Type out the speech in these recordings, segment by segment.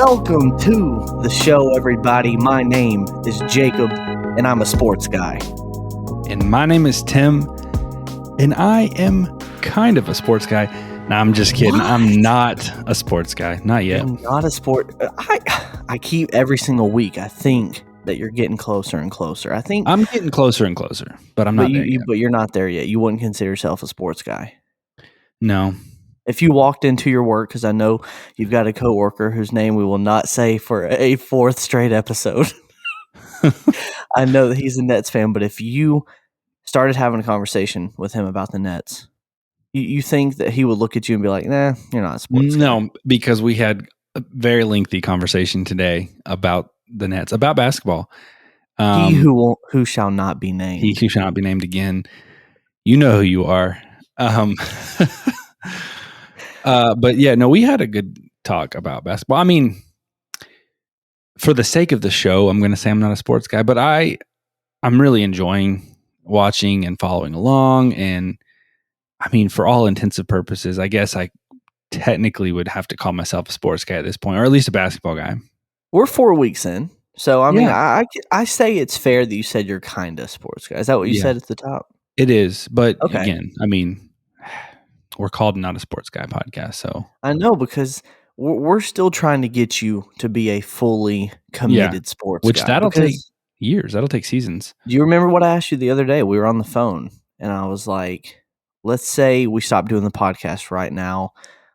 Welcome to the show, everybody. My name is Jacob, and I'm a sports guy. And my name is Tim, and I am kind of a sports guy. No, I'm just kidding. What? I'm not a sports guy. Not yet. You're not a sport. I keep every single week. I think that you're getting closer and closer. I think I'm getting closer and closer, but I'm not there yet. But you're not there yet. You wouldn't consider yourself a sports guy. No. If you walked into your work, because I know you've got a coworker whose name we will not say for a fourth straight episode. I know that he's a Nets fan, but if you started having a conversation with him about the Nets, you think that he would look at you and be like, "Nah, you're not a sports guy." No, because we had a very lengthy conversation today about the Nets, about basketball. He who shall not be named. He who shall not be named again. You know who you are. But yeah, no, we had a good talk about basketball. I mean, for the sake of the show, I'm going to say I'm not a sports guy, but I'm really enjoying watching and following along. And I mean, for all intensive purposes, I guess I technically would have to call myself a sports guy at this point, or at least a basketball guy. We're 4 weeks in. So, I mean, Yeah. I say it's fair that you said you're kind of a sports guy. Is that what you said at the top? It is. But Okay. again, I mean, we're called Not a Sports Guy podcast. So I know, because we're still trying to get you to be a fully committed sports which guy. that'll take years. That'll take seasons. Do you remember what I asked you the other day? We were on the phone, and I was like, let's say we stop doing the podcast right now.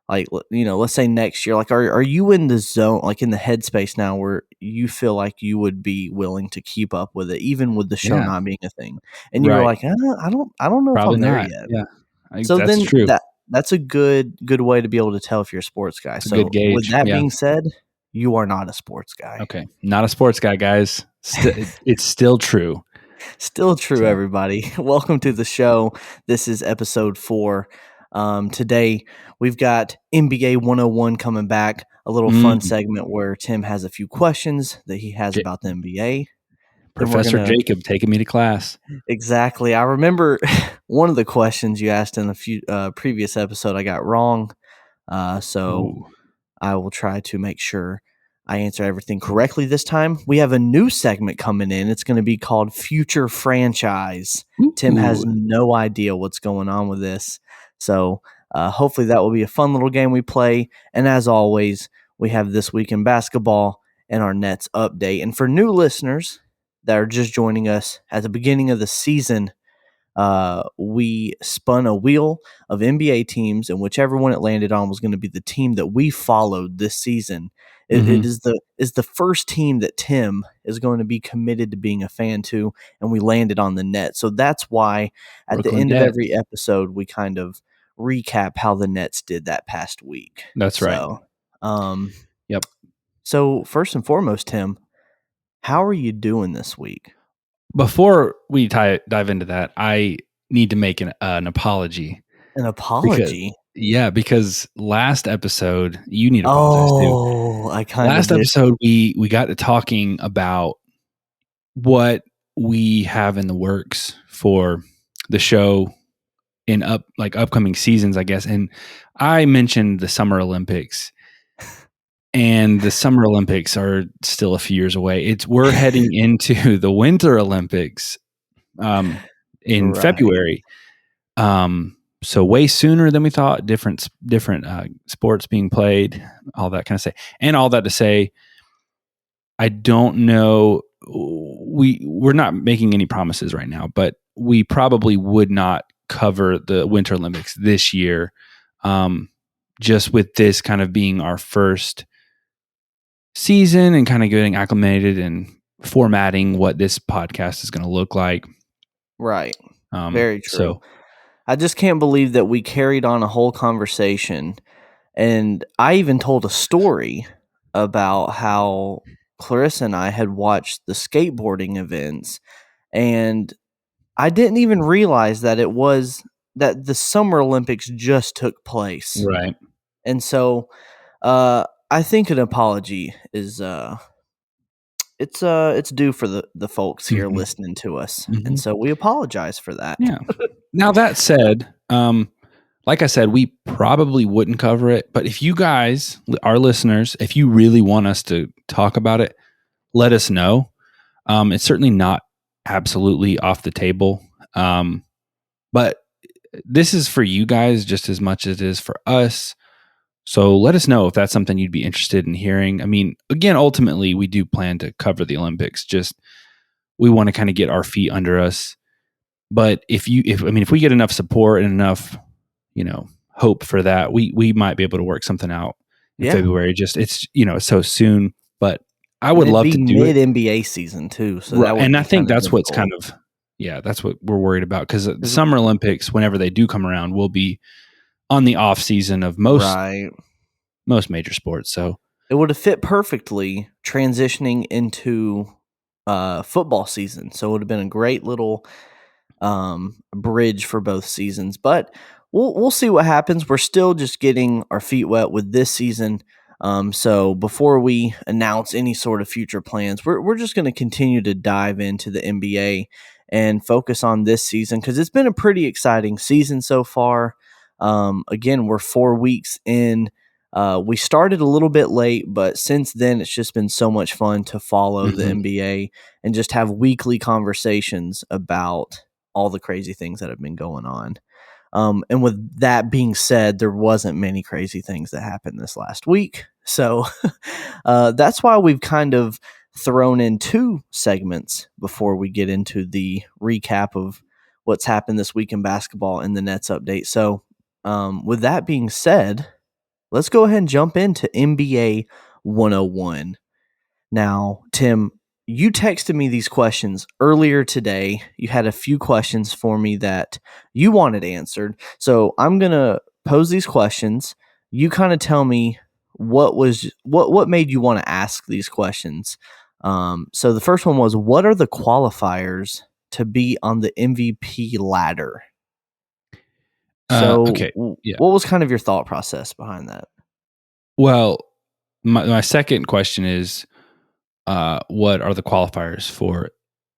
Like, let's say next year. Like, are you in the zone, like in the headspace now where you feel like you would be willing to keep up with it, even with the show not being a thing? And you were like, I don't know Probably if I'm there not. yet. Yeah. So that's then true. that's a good way to be able to tell if you're a sports guy. It's a So good gauge. with that Yeah. being said, you are not a sports guy. Okay. Not a sports guy, guys. It's still true. Still true, everybody. Welcome to the show. This is episode 4. Today, we've got NBA 101 coming back, a little fun segment where Tim has a few questions that he has about the NBA. Professor Jacob taking me to class. Exactly. I remember one of the questions you asked in a few previous episode I got wrong. So I will try to make sure I answer everything correctly this time. We have a new segment coming in. It's going to be called Future Franchise. Tim has no idea what's going on with this. So hopefully that will be a fun little game we play. And as always, we have This Week in Basketball and our Nets update. And for new listeners that are just joining us at the beginning of the season, we spun a wheel of NBA teams, and whichever one it landed on was going to be the team that we followed this season. It is the first team that Tim is going to be committed to being a fan to, and we landed on the Nets. So that's why at the end of every episode, we kind of recap how the Nets did that past week. That's right. Yep. So first and foremost, Tim, how are you doing this week? Before we dive into that, I need to make an apology. An apology? Because last episode, you need to apologize too. Oh, I kind of Last episode, we got to talking about what we have in the works for the show in upcoming seasons, I guess. And I mentioned the Summer Olympics. And the Summer Olympics are still a few years away. We're heading into the Winter Olympics in February. So way sooner than we thought. Different sports being played, all that kind of say. And all that to say, I don't know. We're not making any promises right now, but we probably would not cover the Winter Olympics this year. Just with this kind of being our first season and kind of getting acclimated and formatting what this podcast is going to look like. Right. Very true. So I just can't believe that we carried on a whole conversation, and I even told a story about how Clarissa and I had watched the skateboarding events, and I didn't even realize that it was that the Summer Olympics just took place. Right. And so I think an apology is it's due for the folks here listening to us. And so we apologize for that. Yeah. Now that said, like I said, we probably wouldn't cover it. But if you guys, our listeners, if you really want us to talk about it, let us know. It's certainly not absolutely off the table. But this is for you guys just as much as it is for us. So let us know if that's something you'd be interested in hearing. I mean, again, ultimately, we do plan to cover the Olympics. Just we want to kind of get our feet under us. But if we get enough support and enough, hope for that, we might be able to work something out in Yeah. February. Just it's so soon, but I And would it'd love be to do it. mid NBA season too, so Right. that would And I be think kind of that's what's difficult. kind of, yeah, that's what we're worried about because the 'Cause- Summer Olympics, whenever they do come around, will be on the off season of right. most major sports. So It would have fit perfectly transitioning into football season. So it would have been a great little bridge for both seasons. But we'll see what happens. We're still just getting our feet wet with this season. So before we announce any sort of future plans, we're just going to continue to dive into the NBA and focus on this season because it's been a pretty exciting season so far. Again, we're 4 weeks in. We started a little bit late, but since then, it's just been so much fun to follow the mhm. NBA and just have weekly conversations about all the crazy things that have been going on. And with that being said, there wasn't many crazy things that happened this last week. So that's why we've kind of thrown in two segments before we get into the recap of what's happened this week in basketball and the Nets update. So with that being said, let's go ahead and jump into NBA 101. Now, Tim, you texted me these questions earlier today. You had a few questions for me that you wanted answered. So I'm going to pose these questions. You kind of tell me what made you want to ask these questions. So the first one was, what are the qualifiers to be on the MVP ladder? So Okay. Yeah. what was kind of your thought process behind that? Well, my second question is, what are the qualifiers for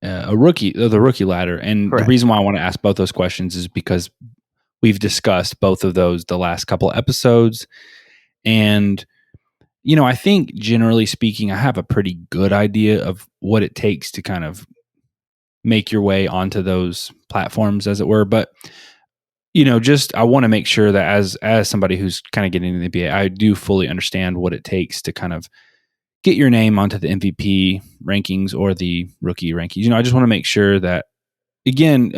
the rookie ladder? And the Correct. reason why I want to ask both those questions is because we've discussed both of those the last couple of episodes. And, I think generally speaking, I have a pretty good idea of what it takes to kind of make your way onto those platforms, as it were. But, just I want to make sure that as somebody who's kind of getting into the NBA, I do fully understand what it takes to kind of get your name onto the MVP rankings or the rookie rankings. I just want to make sure that, again,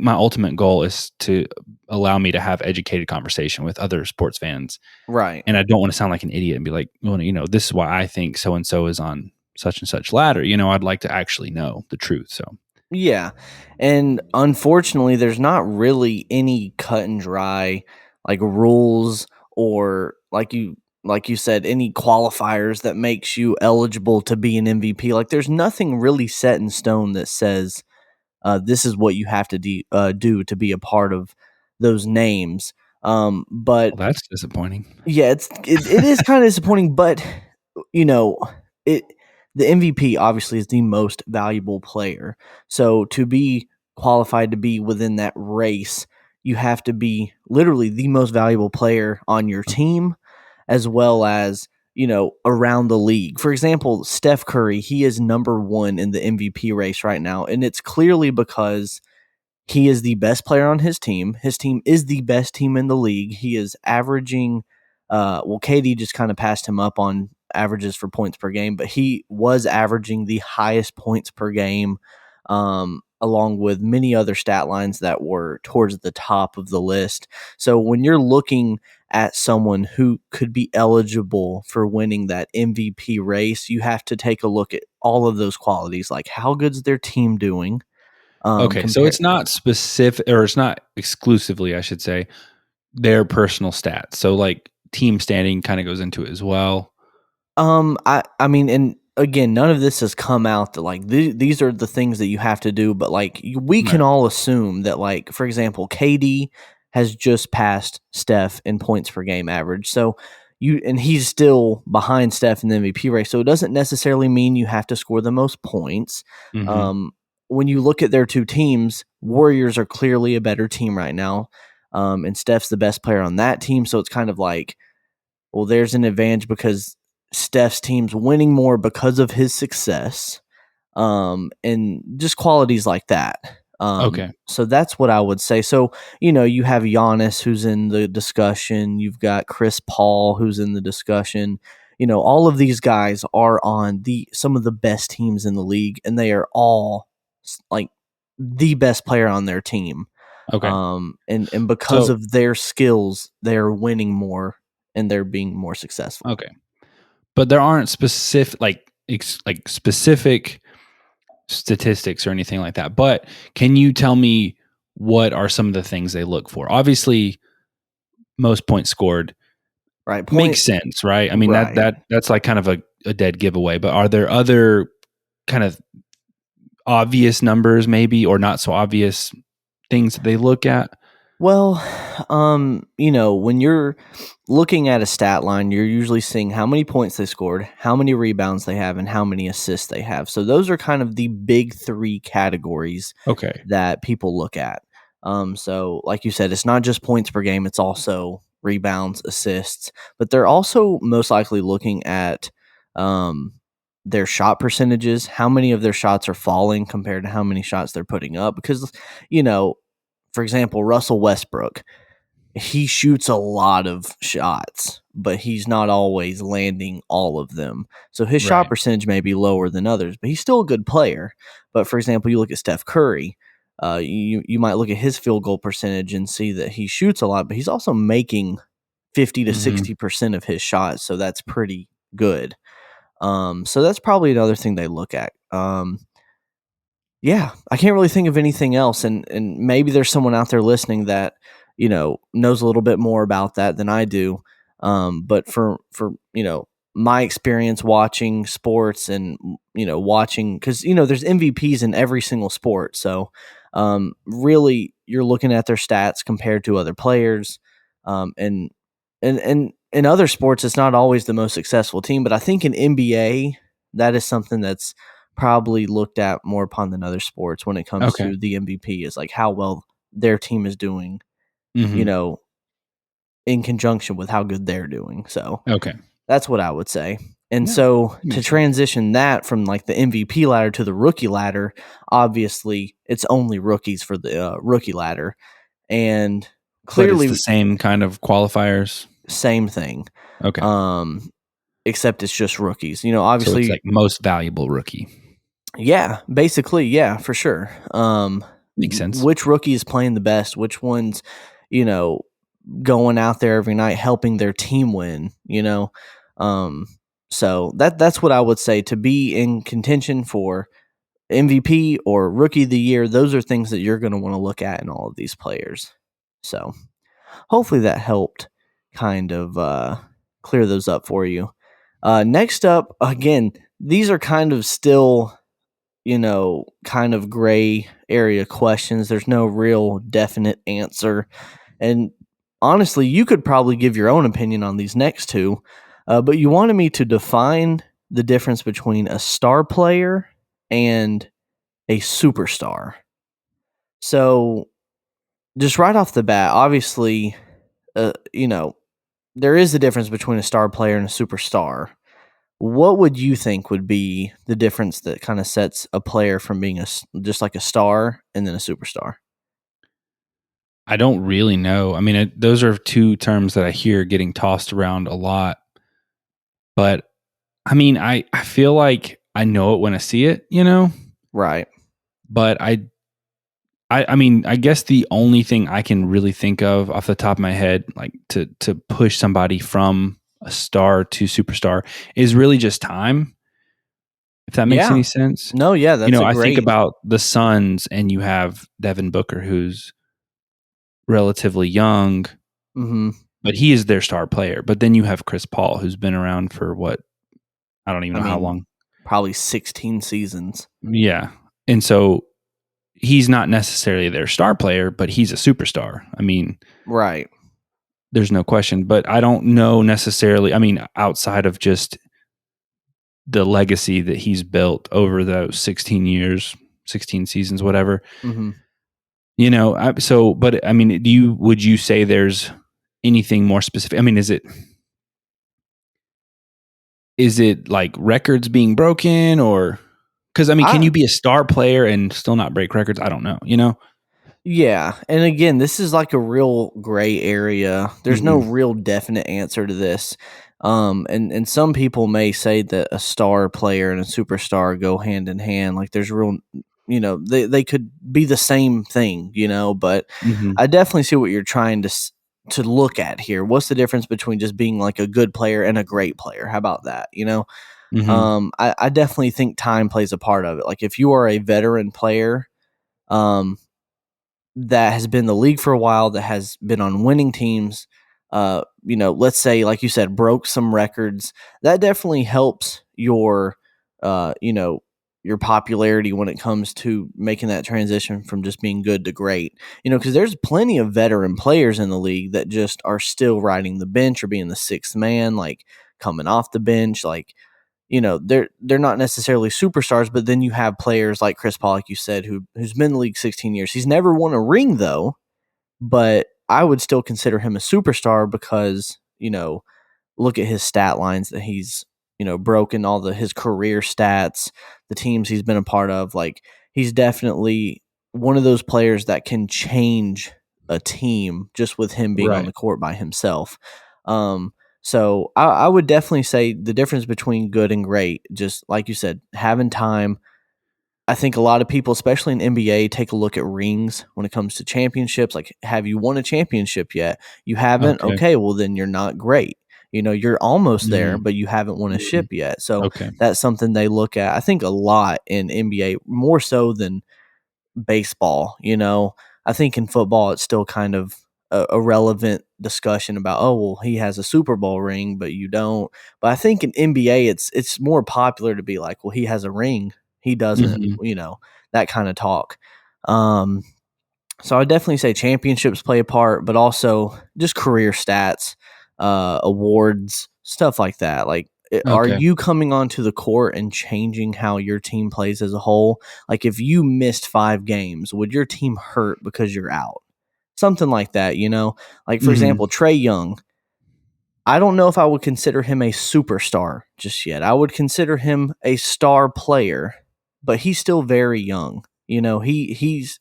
my ultimate goal is to allow me to have educated conversation with other sports fans. Right. And I don't want to sound like an idiot and be like, well, this is why I think so and so is on such and such ladder. I'd like to actually know the truth. So, Yeah. And unfortunately, there's not really any cut and dry like rules or like you said, any qualifiers that makes you eligible to be an MVP. Like there's nothing really set in stone that says this is what you have to do to be a part of those names. But well, that's disappointing. yeah, it is kind of disappointing, but you know, it the MVP obviously is the most valuable player. So to be qualified to be within that race, you have to be literally the most valuable player on your team as well as, around the league. For example, Steph Curry, he is number 1 in the MVP race right now, and it's clearly because he is the best player on his team. His team is the best team in the league. He is averaging, KD just kind of passed him up on averages for points per game, but he was averaging the highest points per game, along with many other stat lines that were towards the top of the list. So when you're looking at someone who could be eligible for winning that MVP race, you have to take a look at all of those qualities, like how good's their team doing, Okay. So compare. it's not specific, or it's not exclusively, I should say, their personal stats. So like team standing kind of goes into it as well. I mean, and again, none of this has come out that like these are the things that you have to do, but like we can Right. all assume that, like, for example, KD has just passed Steph in points per game average. So he's still behind Steph in the MVP race. So it doesn't necessarily mean you have to score the most points. Hmm. Um, when you look at their two teams, Warriors are clearly a better team right now, and Steph's the best player on that team. So it's kind of like, well, there's an advantage because Steph's team's winning more because of his success, and just qualities like that. Okay. So that's what I would say. So, you have Giannis who's in the discussion. You've got Chris Paul who's in the discussion. All of these guys are on some of the best teams in the league, and they are all like the best player on their team. Okay. And because So, of their skills, they're winning more and they're being more successful. okay. But there aren't specific specific statistics or anything like that. But can you tell me what are some of the things they look for? Obviously, most points scored Right. makes sense, right? I mean Right. that's like kind of a dead giveaway. But are there other kind of obvious numbers, maybe, or not so obvious things that they look at? Well, when you're looking at a stat line, you're usually seeing how many points they scored, how many rebounds they have, and how many assists they have. So those are kind of the big three categories Okay. that people look at. So like you said, it's not just points per game, it's also rebounds, assists, but they're also most likely looking at um, their shot percentages, how many of their shots are falling compared to how many shots they're putting up. Because, you know, for example, Russell Westbrook, he shoots a lot of shots, but he's not always landing all of them. So his shot Right. percentage may be lower than others, but he's still a good player. But for example, you look at Steph Curry, you might look at his field goal percentage and see that he shoots a lot, but he's also making 50 to Mhm. 60% of his shots, so that's pretty good. So that's probably another thing they look at. Yeah, I can't really think of anything else, and maybe there's someone out there listening that, knows a little bit more about that than I do. But for my experience watching sports and watching, because there's MVPs in every single sport, so really you're looking at their stats compared to other players, and in other sports it's not always the most successful team, but I think in NBA that is something that's probably looked at more upon than other sports when it comes Okay. to the MVP, is like how well their team is doing, you Mhm. know, in conjunction with how good they're doing. So Okay. that's what I would say. And Yeah. so to Makes sense. transition that from like the MVP ladder to the rookie ladder, obviously it's only rookies for the rookie ladder. And But it's the clearly, same kind of qualifiers? same thing. Okay. Um, except it's just rookies. So it's Obviously, like most valuable rookie. yeah, basically, yeah, for sure. Makes sense. Which rookie is playing the best? Which one's, you know, going out there every night helping their team win? Um, so that's what I would say, to be in contention for MVP or Rookie of the Year. Those are things that you're going to want to look at in all of these players. So hopefully that helped kind of clear those up for you. Next up, again, these are kind of still kind of gray area questions. There's no real definite answer. And honestly, you could probably give your own opinion on these next two. But you wanted me to define the difference between a star player and a superstar. So, just right off the bat, obviously, uh, you know, there is a difference between a star player and a superstar. What would you think would be the difference that kind of sets a player from being just like a star and then a superstar? I don't really know. I mean, those are two terms that I hear getting tossed around a lot. But I mean, I feel like I know it when I see it, Right. but I mean, I guess the only thing I can really think of off the top of my head, like to push somebody from a star to superstar, is really just time. If that makes Yeah. any sense. No, yeah, that's a I think great. about the Suns, and you have Devin Booker, who's relatively young, Mhm. but he is their star player. But then you have Chris Paul, who's been around for what, I don't even I know how mean, long. probably 16 seasons. Yeah, and so he's not necessarily their star player, but he's a superstar. I mean, Right. there's no question. But I don't know necessarily. I mean, outside of just the legacy that he's built over those 16 years, 16 seasons, whatever. Mhm. But I mean, would you say there's anything more specific? I mean, is it like records being broken, or because I mean, can I you be a star player and still not break records? I don't know. Yeah, and again, this is like a real gray area. There's no Mm-hmm. real definite answer to this. And some people may say that a star player and a superstar go hand in hand. Like there's real, they could be the same thing, but Mm-hmm. I definitely see what you're trying to look at here. What's the difference between just being like a good player and a great player? How about that? Mm-hmm. I definitely think time plays a part of it. Like if you are a veteran player, um, that has been in the league for a while, that has been on winning teams, let's say, like you said, broke some records, that definitely helps uh, you know, your popularity when it comes to making that transition from just being good to great. Because there's plenty of veteran players in the league that just are still riding the bench or being the sixth man, like coming off the bench, like they're not necessarily superstars, but then you have players like Chris Paul, like you said, who's been in the league 16 years. He's never won a ring though, but I would still consider him a superstar because look at his stat lines that he's broken all his career stats, the teams he's been a part of. Like he's definitely one of those players that can change a team just with him being on Right. the court by himself. um so I would definitely say the difference between good and great, just like you said, having time. I think a lot of people, especially in NBA, take a look at rings when it comes to championships. Like, have you won a championship yet? You haven't? Okay. Okay, well, then you're not great. You're almost there, Mm-hmm. but you haven't won a Mm-hmm. ship yet. So Okay. that's something they look at, I think, a lot in NBA, more so than baseball. I think in football, it's still kind of a relevant discussion about, oh, well, he has a Super Bowl ring, but you don't. But I think in NBA, it's more popular to be like, well, he has a ring, he doesn't, Mm-hmm. that kind of talk. Um, so I definitely say championships play a part, but also just career stats, awards, stuff like that. Like, are Okay. you coming onto the court and changing how your team plays as a whole? Like, if you missed 5 games, would your team hurt because you're out? Something like that. Like, for Mm-hmm. example, Trey Young. I don't know if I would consider him a superstar just yet. I would consider him a star player, but he's still very young. He's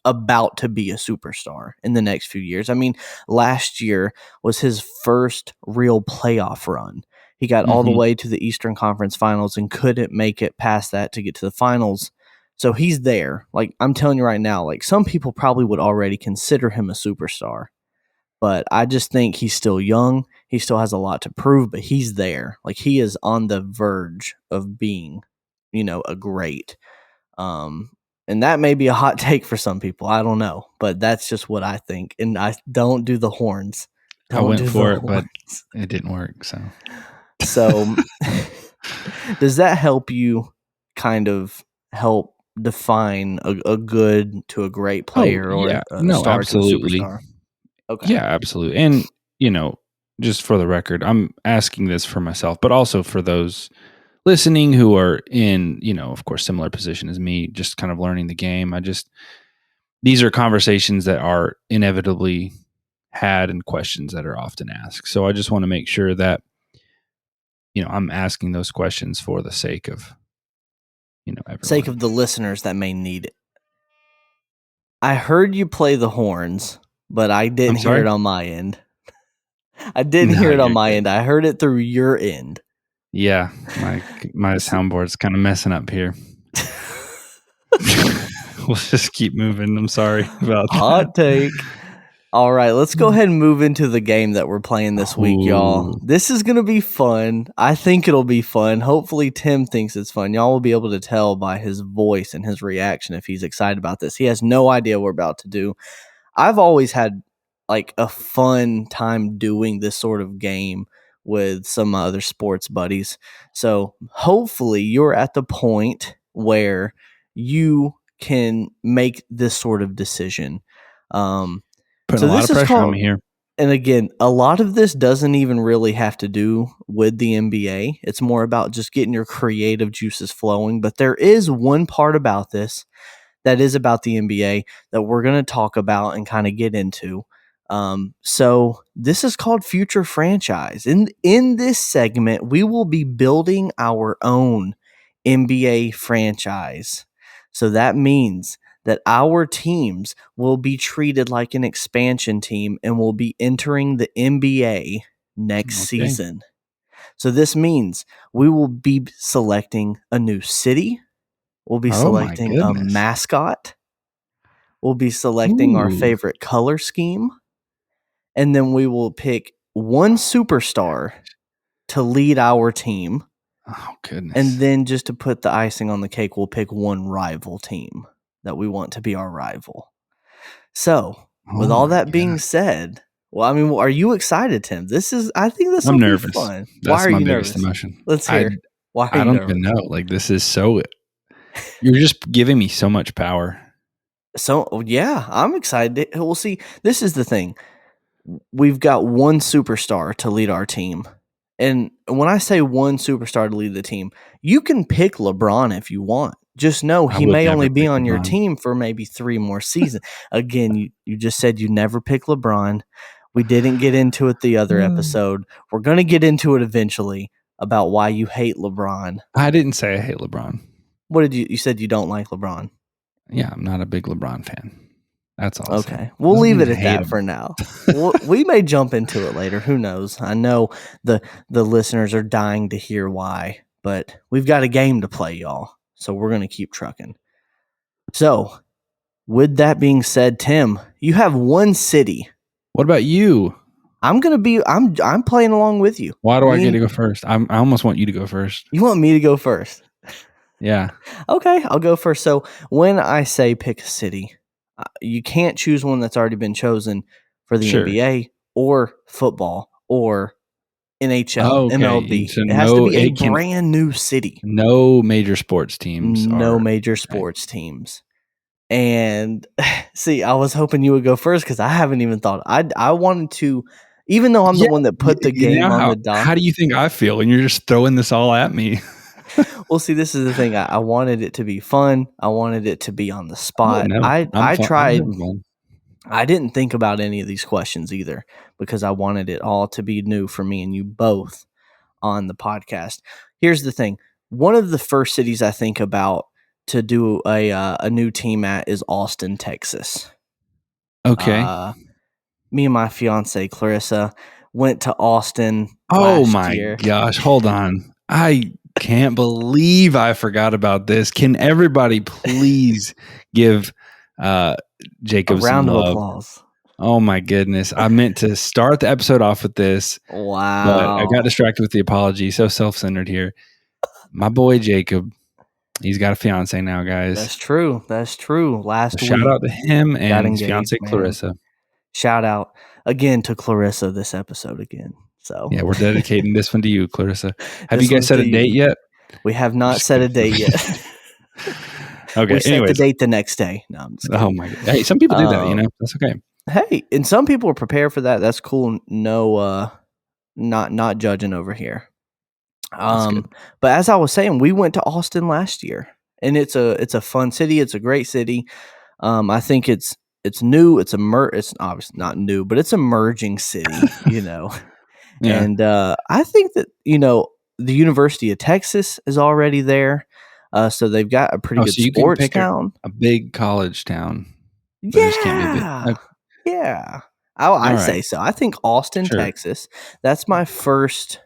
about to be a superstar in the next few years. I mean, last year was his first real playoff run. He got all the Mm-hmm. way to the Eastern Conference Finals and couldn't make it past that to get to the finals. So he's there. Like, I'm telling you right now, like, some people probably would already consider him a superstar, but I just think he's still young. He still has a lot to prove, but he's there. Like, he is on the verge of being, a great. Um, and that may be a hot take for some people. I don't know, but that's just what I think. And I don't do the horns. I Don't went do the for it, but horns. it didn't work. So. So, does that help you kind of help define a good to a great Oh player, yeah. or a No, star to a absolutely. superstar? Okay. Yeah, absolutely. And just for the record, I'm asking this for myself, but also for those listening who are in, of course, similar position as me, just kind of learning the game. These are conversations that are inevitably had and questions that are often asked. So I just want to make sure that, I'm asking those questions for the sake of, Sake everyone. of the listeners that may need it. I heard you play the horns, but I I'm didn't hear sorry? it on my end. I didn't No, hear it on you're my good. end. I heard it through your end. Yeah, my S- soundboard's kind of messing up here. We'll just keep moving. I'm sorry about that. Hot take. All right, let's go ahead and move into the game that we're playing this week, y'all. Ooh. This is going to be fun. I think it'll be fun. Hopefully, Tim thinks it's fun. Y'all will be able to tell by his voice and his reaction if he's excited about this. He has no idea what we're about to do. I've always had like a fun time doing this sort of game with some of my other sports buddies. So hopefully you're at the point where you can make this sort of decision. Um, Putting so a lot this of is pressure on called, me here. and again, a lot of this doesn't even really have to do with the NBA. It's more about just getting your creative juices flowing. But there is one part about this that is about the NBA that we're going to talk about and kind of get into. So this is called Future Franchise. In this segment, we will be building our own NBA franchise. So that means that our teams will be treated like an expansion team and will be entering the NBA next Okay. season. So this means we will be selecting a new city. We'll be Oh my selecting a goodness. mascot. We'll be selecting our Ooh. favorite color scheme. And then we will pick one superstar to lead our team. Oh goodness. And then just to put the icing on the cake, we'll pick one rival team that we want to be our rival. So, with Oh all my that being God. said, well, I mean, are you excited, Tim? I think this I'm will be nervous. fun. Why That's are my you biggest nervous? emotion. Let's hear. Why are I you don't nervous? even know. Like, this is so. You're just giving me so much power. So, yeah, I'm excited. We'll see. This is the thing. We've got one superstar to lead our team. And when I say one superstar to lead the team, you can pick LeBron if you want. Just know I he would may never only be pick on your LeBron. team for maybe 3 more seasons. Again, you just said you never pick LeBron. We didn't get into it the other episode. We're going to get into it eventually about why you hate LeBron. I didn't say I hate LeBron. What did you said you don't like LeBron? Yeah, I'm not a big LeBron fan. That's all I'll say. Okay, we'll Doesn't leave mean it I at hate that him. for now. We may jump into it later. Who knows? I know the listeners are dying to hear why, but we've got a game to play, y'all. So we're going to keep trucking. So, with that being said, Tim, you have one city. What about you? I'm playing along with you. Why do I get to go first? I almost want you to go first. You want me to go first? Yeah. Okay, I'll go first. So, when I say pick a city, you can't choose one that's already been chosen for the Sure. NBA or football or NHL, Okay. MLB. So It has to no, be a it can brand new city. no major sports teams No are major okay. sports teams. And see, I was hoping you would go first because I haven't even thought. I wanted to, even though I'm the one that put the You know game on the how dock. do you think I feel? And you're just throwing this all at me. Well, see, this is the thing. I wanted it to be fun. I wanted it to be on the Oh spot. no, I I'm tried. having fun. I didn't think about any of these questions either because I wanted it all to be new for me and you both on the podcast. Here's the thing. One of the first cities I think about to do a new team at is Austin, Texas. Okay. Me and my fiance Clarissa went to Austin Oh last my year. gosh, hold on. I can't believe I forgot about this. Can everybody please give A Jacob some round of love? applause. Oh my goodness. I meant to start the episode off with this, but I got Wow. distracted with the apology. So self-centered here. My boy Jacob, he's got a fiance now, guys. That's true. That's true. Last So shout week out to him got and his engaged, fiance man. Clarissa. Shout out again to Clarissa this episode again. So Yeah, we're dedicating this one to you, Clarissa. Have this you guys one's set to a date you. yet? We have not Just set a kidding. date yet. Okay. We set the Anyways. date the next day. No, I'm just kidding. Oh my god. Hey, some people do that, you know. That's okay. Hey, and some people are prepared for that. That's cool. No, not judging over here. That's good. But as I was saying, we went to Austin last year, and it's a fun city. It's a great city. I think it's new. It's obviously not new, but it's emerging city. Yeah. And I think that the University of Texas is already there, so they've got a pretty good So you can sports pick town. a big college town, but it just can't be a big. Yeah. I'd right. say so. I think Austin, Sure. Texas. That's my first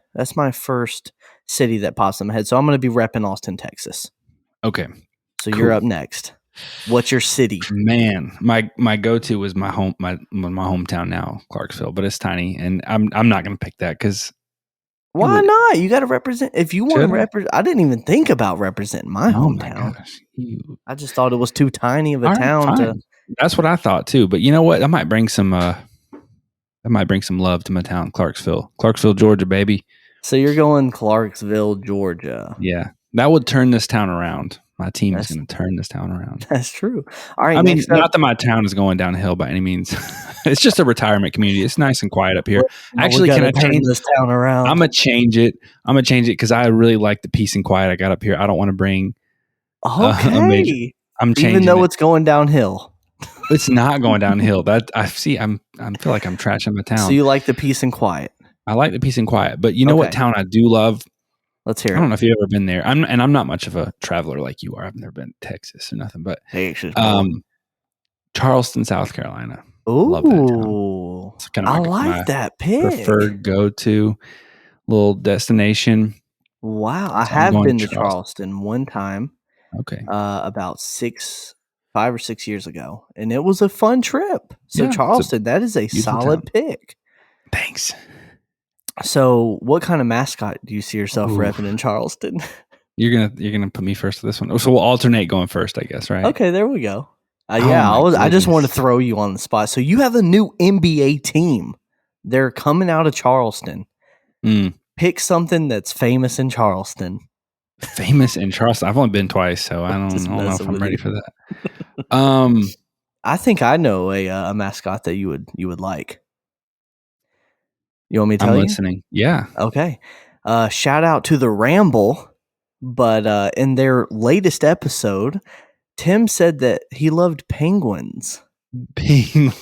city that pops in my head. So I'm going to be repping Austin, Texas. Okay. So you're up next. What's your city? Man, my go-to was my hometown now, Clarksville, but it's tiny, and I'm not going to pick that because Why not? You got to represent. If you want to represent, I didn't even think about representing my hometown. My gosh, I just thought it was too tiny of a town to. That's what I thought too. But you know what? I might bring some love to my town, Clarksville, Georgia, baby. So you're going Clarksville, Georgia. Yeah, that would turn this town around. My team is going to turn this town around. That's true. All right. I mean, not that my town is going downhill by any means. It's just a retirement community. It's nice and quiet up here. Actually, can I change this town around? I'm gonna change it. because I really like the peace and quiet I got up here. I don't want to bring a major. I'm Even changing though it. it's going downhill. It's not going downhill. That I see. I feel like I'm trashing my So town. you like the peace and quiet. I like the peace and quiet, but you know what Okay. town I do love? Let's hear I don't it. know if you've ever been there. I'm not much of a traveler like you are. I've never been to Texas or nothing, but Texas boy. Charleston, South Carolina. Love that town. Ooh. It's kind of I my like that pick. preferred go-to little destination. Wow. I So I'm have going been to to Charleston. Charleston one time, Okay. about 5 or 6 years ago, and it was a fun trip. So Yeah, it's a Charleston, that is a beautiful solid town. pick. Thanks. So what kind of mascot do you see yourself Ooh. repping in Charleston? You're gonna put me first for this one. So we'll alternate going first, I guess, right? Okay, there we go. Oh Yeah, my I just want to goodness. throw you on the spot. So you have a new NBA team. They're coming out of Charleston. Pick something that's famous in Charleston. Famous in Charleston. I've only been twice, so I don't Just know if messing I'm with ready you. for that. I think I know a mascot that you would like. You want me to I'm tell you? listening. Yeah. Okay. Shout out to the Ramble, but in their latest episode, Tim said that he loved penguins. Penguins.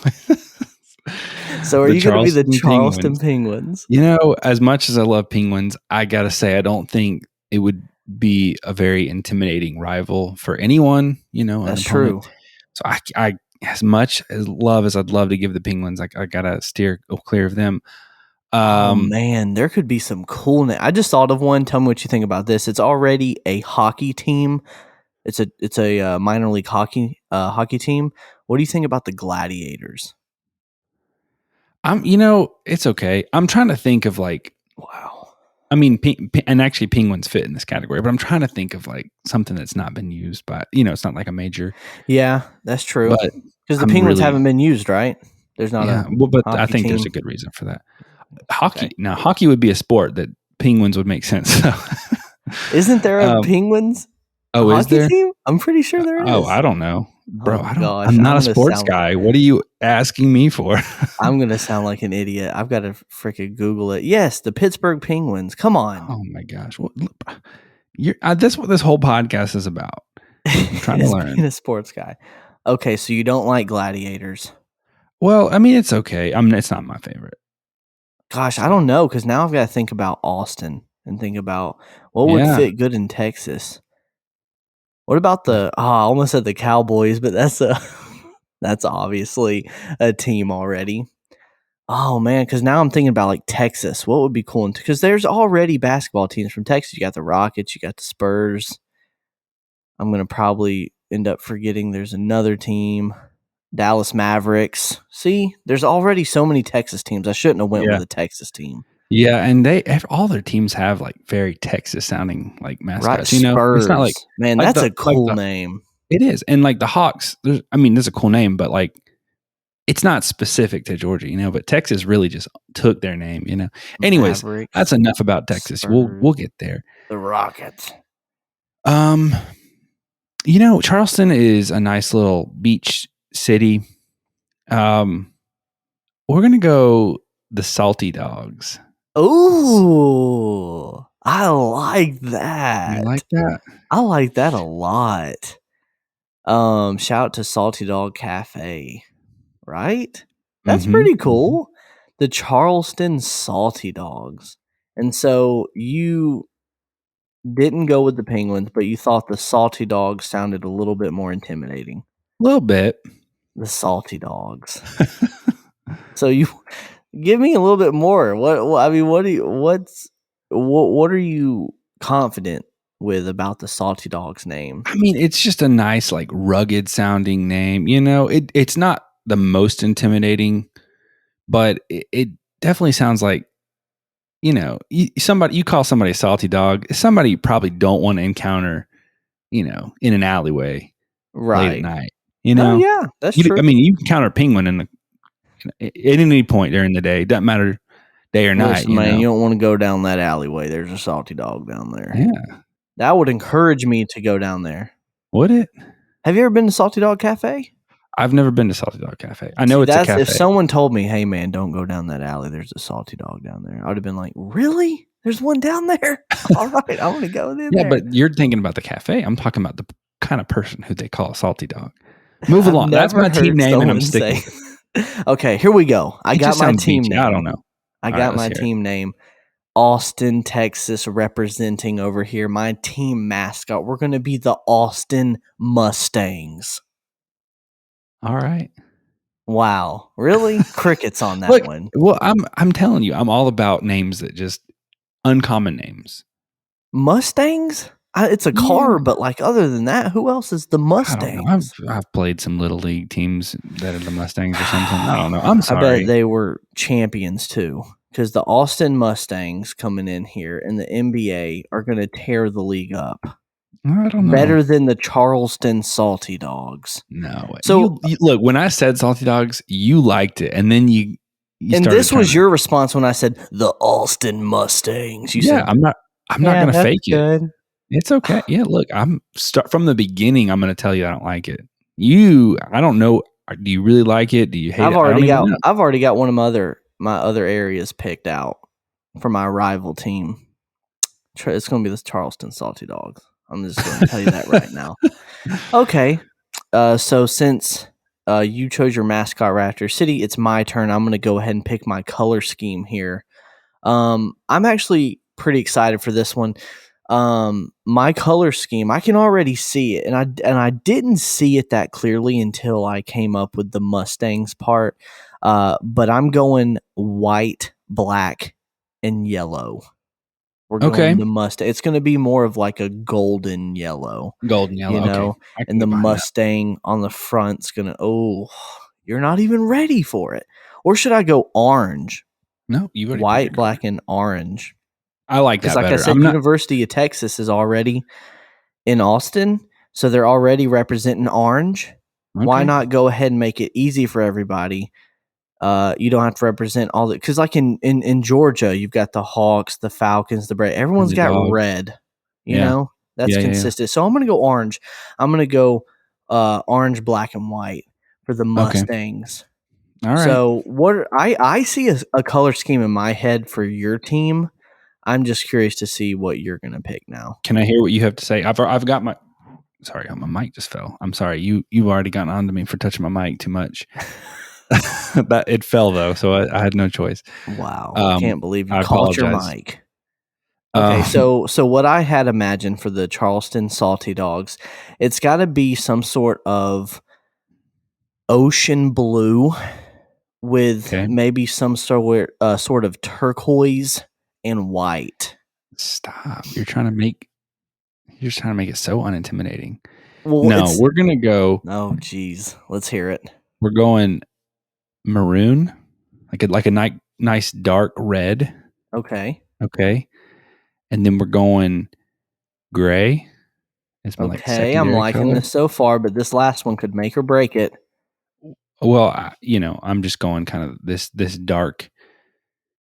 So are The you going to be the Charleston Charleston Penguins. Penguins? You know, as much as I love penguins, I gotta say I don't think it would be a very intimidating rival for anyone, an That's opponent. true. So I as much as I'd love to give the penguins, I gotta steer clear of them. Oh man, there could be some cool. I just thought of one. Tell me what you think about this. It's already a hockey team. It's a minor league hockey team. What do you think about the Gladiators? It's okay. I'm trying to think of like, Wow. I mean, and actually penguins fit in this category, but I'm trying to think of like something that's not been used by, it's not like a major, Yeah, that's true. but Because the I'm Penguins really, haven't been used, right? There's not yeah. a Well, but I hockey think there's team. a good reason for that. Okay. Hockey would be a sport that penguins would make sense. So. Isn't there a Penguins is hockey there? team? I'm pretty sure there is. Oh, I don't know, bro. Oh, I'm gosh, not a sports guy. What are you asking me for? I'm gonna sound like an idiot. I've got to freaking Google it. Yes, the Pittsburgh Penguins. Come on. Oh my gosh, that's what this whole podcast is about. I'm trying to learn. Being a sports guy. Okay, so you don't like Gladiators. Well, I mean, it's okay. It's not my favorite. Gosh, I don't know, because now I've got to think about Austin and think about what would fit good in Texas. What about I almost said the Cowboys, but that's obviously a team already. Oh man, because now I'm thinking about like Texas. What would be cool? Because there's already basketball teams from Texas. You got the Rockets, you got the Spurs. I'm gonna probably end up forgetting there's another team, Dallas Mavericks. See, there's already so many Texas teams. I shouldn't have went with a Texas team. Yeah, and all their teams have like very Texas sounding like mascots. Right, It's not like man, like that's a cool name. It is, and like the Hawks. There's a cool name, but like it's not specific to Georgia, But Texas really just took their name, Anyways, Mavericks, that's enough about Texas. Spurs, We'll get there. The Rockets. Charleston is a nice little beach city. We're gonna go the Salty Dogs. Ooh, I like that. You like that? I like that a lot. Shout out to Salty Dog Cafe, right? That's pretty cool. The Charleston Salty Dogs. And so you didn't go with the Penguins, but you thought the Salty Dogs sounded a little bit more intimidating. A little bit. The Salty Dogs. So you give me a little bit more. What are you confident with about the Salty Dogs name? I mean, it's just a nice, like rugged sounding name. It's not the most intimidating, but it definitely sounds like, you call somebody a salty dog, somebody you probably don't want to encounter, in an alleyway late at night. Oh, yeah, that's true. I mean, you can encounter a penguin at any point during the day. Doesn't matter day or night. Listen, man, you don't want to go down that alleyway. There's a salty dog down there. Yeah. That would encourage me to go down there. Would it? Have you ever been to Salty Dog Cafe? I've never been to Salty Dog Cafe. I know it's a cafe. If someone told me, hey, man, don't go down that alley, there's a salty dog down there, I would have been like, really? There's one down there? All right, I want to go in there. Yeah, but you're thinking about the cafe. I'm talking about the kind of person who they call a salty dog. Move I've along. That's never my team heard name, and I'm someone sticking say. with it. Okay, here we go. I It got just my sounds team beachy. I name. don't know. I All right, got let's my hear it. team name. Austin, Texas, representing over here. My team mascot. We're going to be the Austin Mustangs. All right. Wow, really? Crickets on that Look, one. well, I'm telling you, I'm all about names that just uncommon names. Mustangs? It's a Yeah. car, but like other than that, who else is the I don't know. Mustangs? I've played some little league teams that are the Mustangs or something. I don't know. I'm I bet sorry. they were champions too, because the Austin Mustangs coming in here in the NBA are going to tear the league up. I don't know. Better than the Charleston Salty Dogs. No. So, you look, when I said salty dogs, you liked it, and then you and started this was trying to, your response when I said the Austin Mustangs. You yeah. said, I'm not "Yeah, going to that's fake it. good." It's okay. Yeah. Look, I'm start from the beginning. I'm going to tell you I don't like it. I don't know. Do you really like it? Do you hate I've it? I don't already even got know. I've already got one of my other areas picked out for my rival team. It's going to be the Charleston Salty Dogs. I'm just going to tell you that right now. Okay. So since you chose your mascot Raptor City, it's my turn. I'm going to go ahead and pick my color scheme here. I'm actually pretty excited for this one. My color scheme, I can already see it, and I didn't see it that clearly until I came up with the Mustangs part. But I'm going white, black, and yellow. We're Okay. going the Mustang. It's going to be more of like a golden yellow, Golden yellow. Okay. I can and the get behind that. Mustang on the front's going to, oh, you're not even ready for it. Or should I go orange? No, you've already picked your White, color. black, and orange. I like Because, that like I better. said, I'm not. University of Texas is already in Austin, so they're already representing orange. Why Okay. not go ahead and make it easy for everybody? You don't have to represent all the because, like in Georgia, you've got the Hawks, the Falcons, the Braves. And Everyone's the got dogs. red. Yeah. That's Yeah. consistent. So I'm gonna go orange. I'm gonna go orange, black, and white for the Okay. Mustangs. All right. So what I see a color scheme in my head for your team. I'm just curious to see what you're gonna pick now. Can I hear what you have to say? I've got my. Sorry, my mic just fell. I'm sorry. You've already gotten on to me for touching my mic too much. That it fell though, so I had no choice. Wow, I can't believe you I caught your apologize. mic. Okay, Um, so what I had imagined for the Charleston Salty Dogs, it's got to be some sort of ocean blue with okay. maybe some sort of turquoise and white. Stop. You're trying to make it so unintimidating. Well, No, it's we're gonna go. oh geez, let's hear it. We're going maroon, like a nice dark red. Okay, Okay, and then we're going gray. It's my like okay, I'm secondary liking color. this so far, but this last one could make or break it. Well, I'm just going kind of this dark,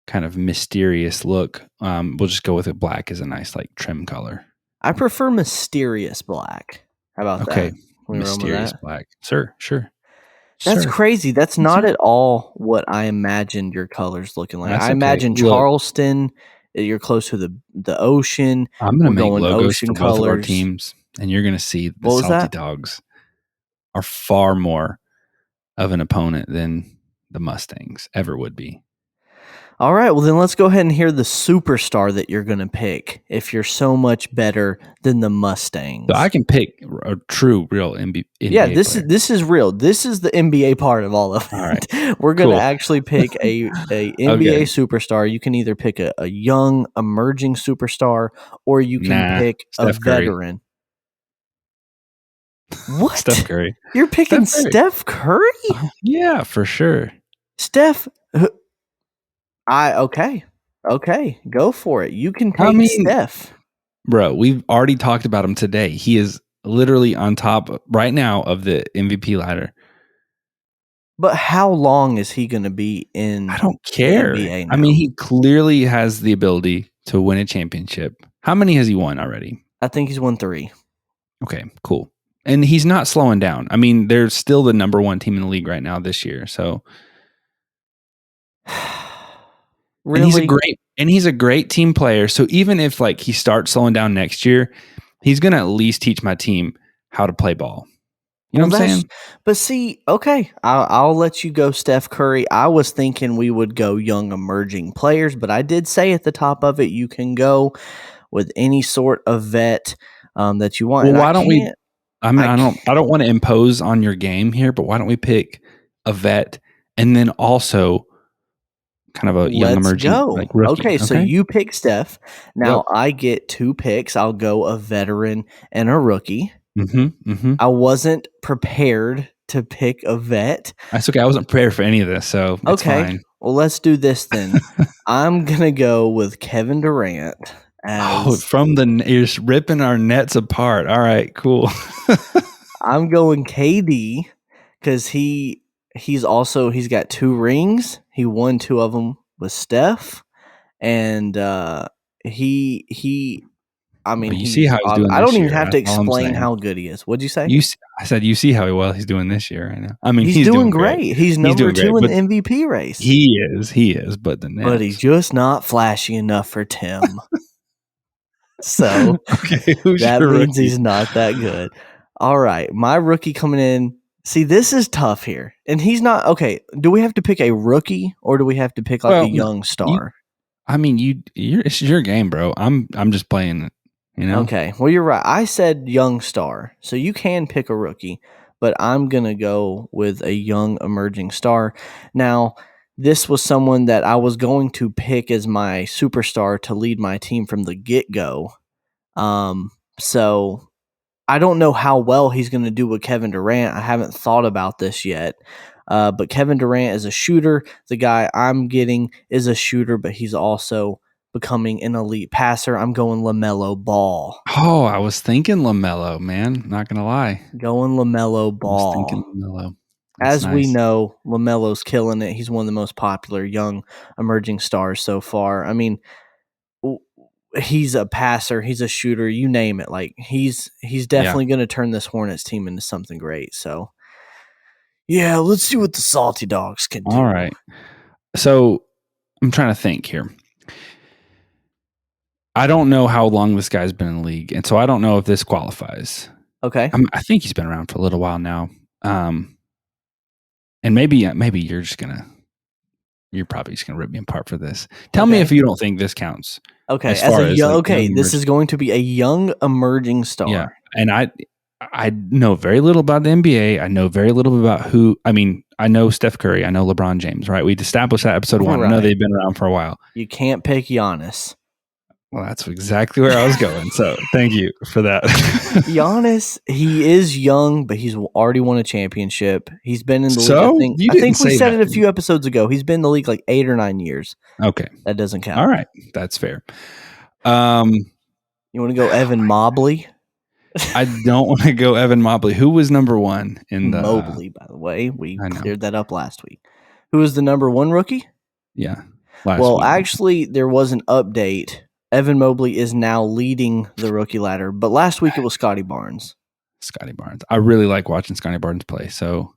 kind of mysterious look. We'll just go with it. Black is a nice like trim color. I prefer mysterious black. How about Okay, that? Can we run with mysterious that? black. Sure. That's Sir. crazy. That's Yes, not sir. at all what I imagined your colors looking like. That's I okay. imagine Look, Charleston, you're close to the ocean. I'm gonna We're make going logos ocean for both of our colors. teams, and you're gonna see the What was Salty that? Dogs are far more of an opponent than the Mustangs ever would be. All right, well then let's go ahead and hear the superstar that you're going to pick if you're so much better than the Mustangs. So I can pick a true, real NBA yeah, player. this is real. This is the NBA part of all of it. All right, We're going to cool. actually pick a NBA Okay. superstar. You can either pick a young emerging superstar or you can pick a Steph Curry. veteran. What? Steph Curry. You're picking Steph Curry? Yeah, for sure. Steph okay. Okay, go for it. You can take Steph. Bro, we've already talked about him today. He is literally on top right now of the MVP ladder. But how long is he going to be in I don't care. the NBA now? I mean, he clearly has the ability to win a championship. How many has he won already? I think he's won 3. Okay, cool. And he's not slowing down. I mean, they're still the number 1 team in the league right now this year. So really? And he's a great team player. So even if like he starts slowing down next year, he's going to at least teach my team how to play ball. You know what I'm saying? But see, okay, I'll let you go, Steph Curry. I was thinking we would go young emerging players, but I did say at the top of it, you can go with any sort of vet that you want, Well, and I why don't we? can't. I mean, I can't, I don't want to impose on your game here, but why don't we pick a vet and then also kind of a young let's emerging like go. rookie? Okay, so Okay. you pick Steph. Now Yep. I get 2 picks. I'll go a veteran and a rookie. Mm-hmm. Mm-hmm. I wasn't prepared to pick a vet. That's okay. I wasn't prepared for any of this, so it's Okay, fine. well, let's do this then. I'm gonna go with Kevin Durant Oh, as you're just ripping our nets apart. All right, cool. I'm going KD because he's got 2 rings. He won 2 of them with Steph, and he. I mean, Well, you see how he's doing I don't this even year. have to That's all I'm explain saying. how good he is. What'd you say? I said you see how well he's doing this year. I know. I mean, He's he's doing doing great. great. He's He's number doing great, 2 in but the MVP race. he is. But the But he's Nets. just not flashy enough for Tim. So Okay, who's that your means rookie? he's not that good. All right, my rookie coming in. See, this is tough here. And he's not okay. Do we have to pick a rookie or do we have to pick like a Well, no, young you. star? I mean, it's your game, bro. I'm just playing it. You know. Okay. Well, you're right. I said young star. So you can pick a rookie, but I'm going to go with a young emerging star. Now, this was someone that I was going to pick as my superstar to lead my team from the get-go. So I don't know how well he's going to do with Kevin Durant. I haven't thought about this yet. But Kevin Durant is a shooter. The guy I'm getting is a shooter, but he's also becoming an elite passer. I'm going LaMelo Ball. Oh, I was thinking LaMelo, man. Not gonna lie, Going LaMelo I was thinking Ball. LaMelo. That's As we nice. know, LaMelo's killing it. He's one of the most popular young emerging stars so far. I mean, he's a passer, he's a shooter, you name it. Like he's Yeah. definitely going to turn this Hornets team into something great. So, yeah, let's see what the Salty Dogs can All do. right. So I'm trying to think here. I don't know how long this guy's been in the league, and so I don't know if this qualifies. Okay. I think he's been around for a little while now. And maybe you're probably just gonna rip me apart for this. Tell me if you don't think this counts. Okay, As far as like young this is going to be a young emerging star. Yeah, and I know very little about the NBA. I know very little about who. I mean, I know Steph Curry. I know LeBron James. Right? We established that episode 1. I know Right. they've been around for a while. You can't pick Giannis. Well, that's exactly where I was going. So thank you for that. Giannis, he is young, but he's already won a championship. He's been in the league. So you I didn't think we say said that. it a few episodes ago. He's been in the league like 8 or 9 years. Okay, That doesn't count. all right, that's fair. You want to go Evan Mobley? I don't want to go Evan Mobley. Who was number 1 in the Mobley, by the way. We I know. cleared that up last week. Who was the number 1 rookie? Yeah. Well, week. actually, there was an update. Evan Mobley is now leading the rookie ladder, but last week it was Scotty Barnes. Scotty Barnes. I really like watching Scotty Barnes play, so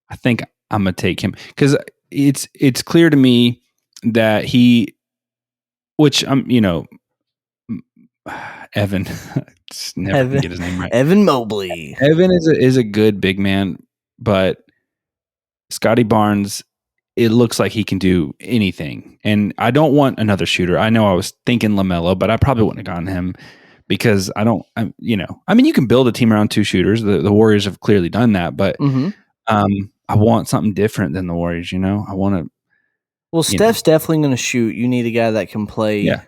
I think I'm gonna take him because it's clear to me that which I'm Evan, just never can get his name right. Evan Mobley. Evan is a good big man, but Scotty Barnes, it looks like he can do anything. And I don't want another shooter. I know I was thinking LaMelo, but I probably wouldn't have gotten him because I mean, you can build a team around 2 shooters. The Warriors have clearly done that, but I want something different than the Warriors. I want to. Well, Steph's definitely going to shoot. You need a guy that can play. Yeah.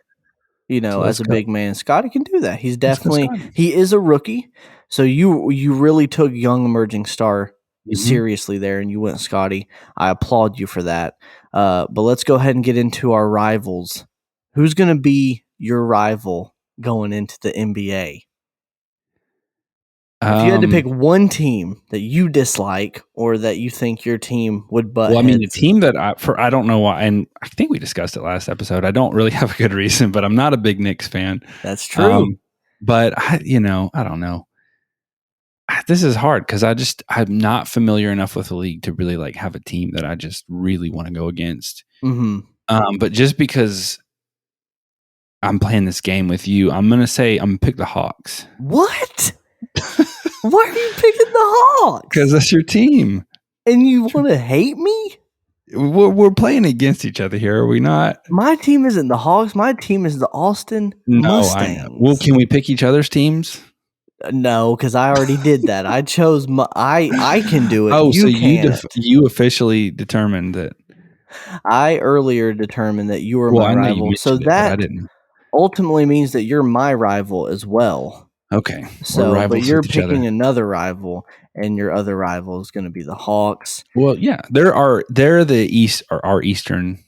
So as a big man. Scotty can do that. He is a rookie. So you really took young emerging star seriously there, and you went Scotty. I applaud you for that. But let's go ahead and get into our rivals. Who's going to be your rival going into the NBA? If you had to pick one team that you dislike or that you think your team would butt heads. The team that I don't know why, and I think we discussed it last episode. I don't really have a good reason, but I'm not a big Knicks fan. That's true. But I don't know. This is hard because I'm not familiar enough with the league to really like have a team that I just really want to go against. Mm-hmm. But just because I'm playing this game with you, I'm gonna pick the Hawks. What? Why are you picking the Hawks? Because that's your team. And you want to hate me? We're playing against each other here, are we not? My team isn't the Hawks. My team is the Austin Mustangs. I know. Well, can we pick each other's teams? No, because I already did that. I chose I can do it. Oh, you so can't. you officially determined that. I earlier determined that you were Well, my I know you rival. So mentioned it, but I that didn't. ultimately means that you're my rival as well. Okay, we're So, but rivals you're with each other. picking another rival, and your other rival is going to be the Hawks. Well, yeah, they're the East or our Eastern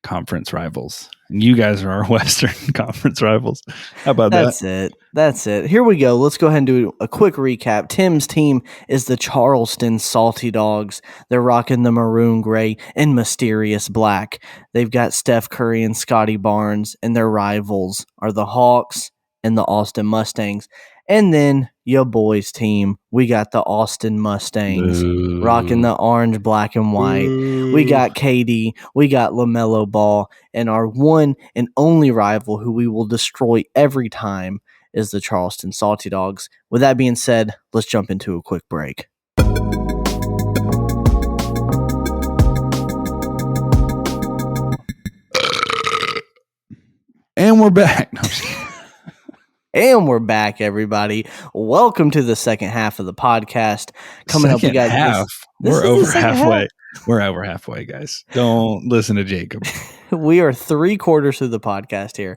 Conference rivals, and you guys are our Western Conference rivals. How about That's that? it. That's it. Here we go. Let's go ahead and do a quick recap. Tim's team is the Charleston Salty Dogs. They're rocking the maroon gray and mysterious black. They've got Steph Curry and Scotty Barnes, and their rivals are the Hawks and the Austin Mustangs. And then your boys' team, we got the Austin Mustangs rocking the orange, black, and white. We got KD, we got LaMelo Ball, and our one and only rival who we will destroy every time is the Charleston Salty Dogs. With that being said, let's jump into a quick break. And we're back. No, I'm just kidding. And we're back, everybody. Welcome to the second half of the podcast. Coming up, we got half. This We're is the over second halfway. half. We're over halfway, guys. Don't listen to Jacob. We are 3/4 through the podcast here.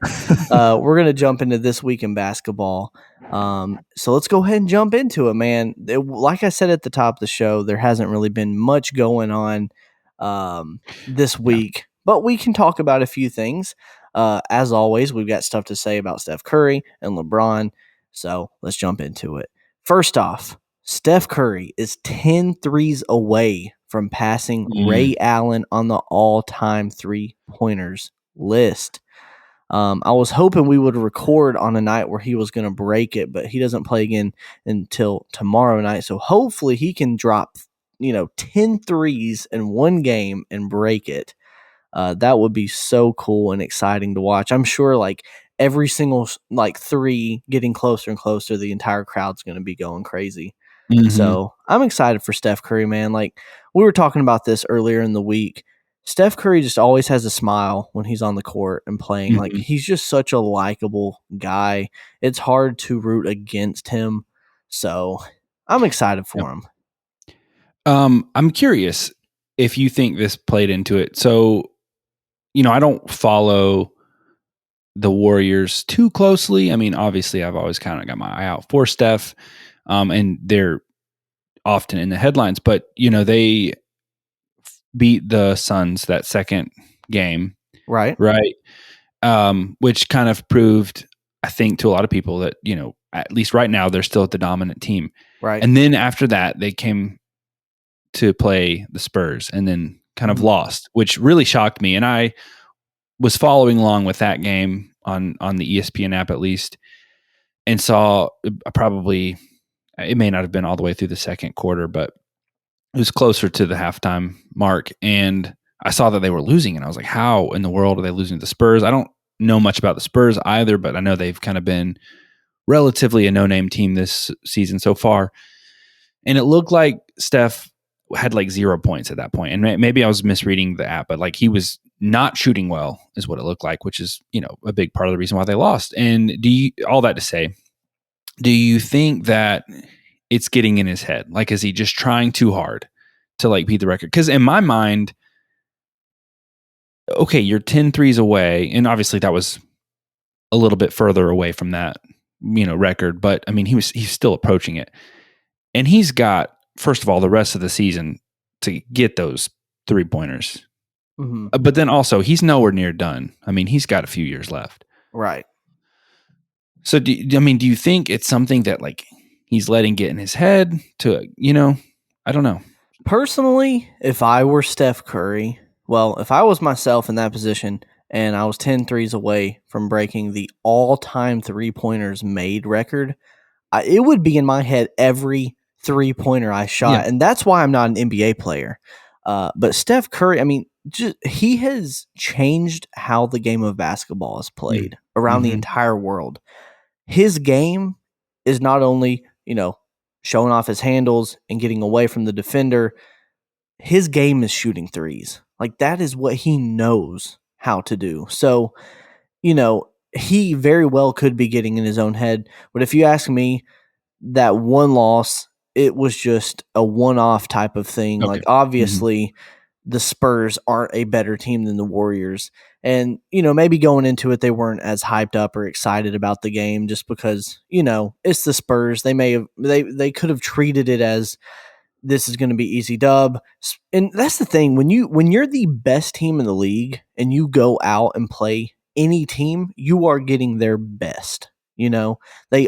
We're going to jump into this week in basketball. So let's go ahead and jump into it, man. Like I said at the top of the show, there hasn't really been much going on this week, but we can talk about a few things. As always, we've got stuff to say about Steph Curry and LeBron. So let's jump into it. First off, Steph Curry is 10 threes away from passing Ray Allen on the all-time three-pointers list. I was hoping we would record on a night where he was going to break it, but he doesn't play again until tomorrow night. So hopefully he can drop, 10 threes in one game and break it. That would be so cool and exciting to watch. I'm sure like every single three getting closer and closer, the entire crowd's going to be going crazy. Mm-hmm. So I'm excited for Steph Curry, man. Like we were talking about this earlier in the week. Steph Curry just always has a smile when he's on the court and playing. Mm-hmm. Like he's just such a likable guy. It's hard to root against him. So I'm excited for him. I'm curious if you think this played into it. So, I don't follow the Warriors too closely. I mean, obviously, I've always kind of got my eye out for Steph, and they're often in the headlines. But they beat the Suns that second game, right? Which kind of proved, I think, to a lot of people that at least right now they're still the dominant team, right? And then after that, they came to play the Spurs and then kind of lost, which really shocked me. And I was following along with that game on the ESPN app at least, and saw probably, it may not have been all the way through the second quarter, but it was closer to the halftime mark. And I saw that they were losing, and I was like, how in the world are they losing to the Spurs? I don't know much about the Spurs either, but I know they've kind of been relatively a no-name team this season so far. And it looked like Steph had like 0 points at that point. And maybe I was misreading the app, but like he was not shooting well is what it looked like, which is, a big part of the reason why they lost. And all that to say, do you think that it's getting in his head? Like, is he just trying too hard to like beat the record? Because in my mind, okay, you're 10 threes away. And obviously that was a little bit further away from that, record. But I mean, he's still approaching it. And he's got, first of all, the rest of the season to get those 3-pointers. Mm-hmm. But then also, he's nowhere near done. I mean, he's got a few years left. Right. So, do you think it's something that like he's letting get in his head to, I don't know. Personally, if I were Steph Curry, if I was myself in that position and I was 10 threes away from breaking the all-time three-pointers made record, it would be in my head every three-pointer I shot. Yeah. And that's why I'm not an NBA player. But Steph Curry, I mean, he has changed how the game of basketball is played around the entire world. His game is not only, showing off his handles and getting away from the defender. His game is shooting threes. Like, that is what he knows how to do. So, he very well could be getting in his own head. But if you ask me, that one loss, it was just a one-off type of thing. Okay. Like, obviously, the Spurs aren't a better team than the Warriors. And, maybe going into it, they weren't as hyped up or excited about the game just because, it's the Spurs. They could have treated it as this is going to be easy dub. And that's the thing, when you're the best team in the league and you go out and play any team, you are getting their best. They all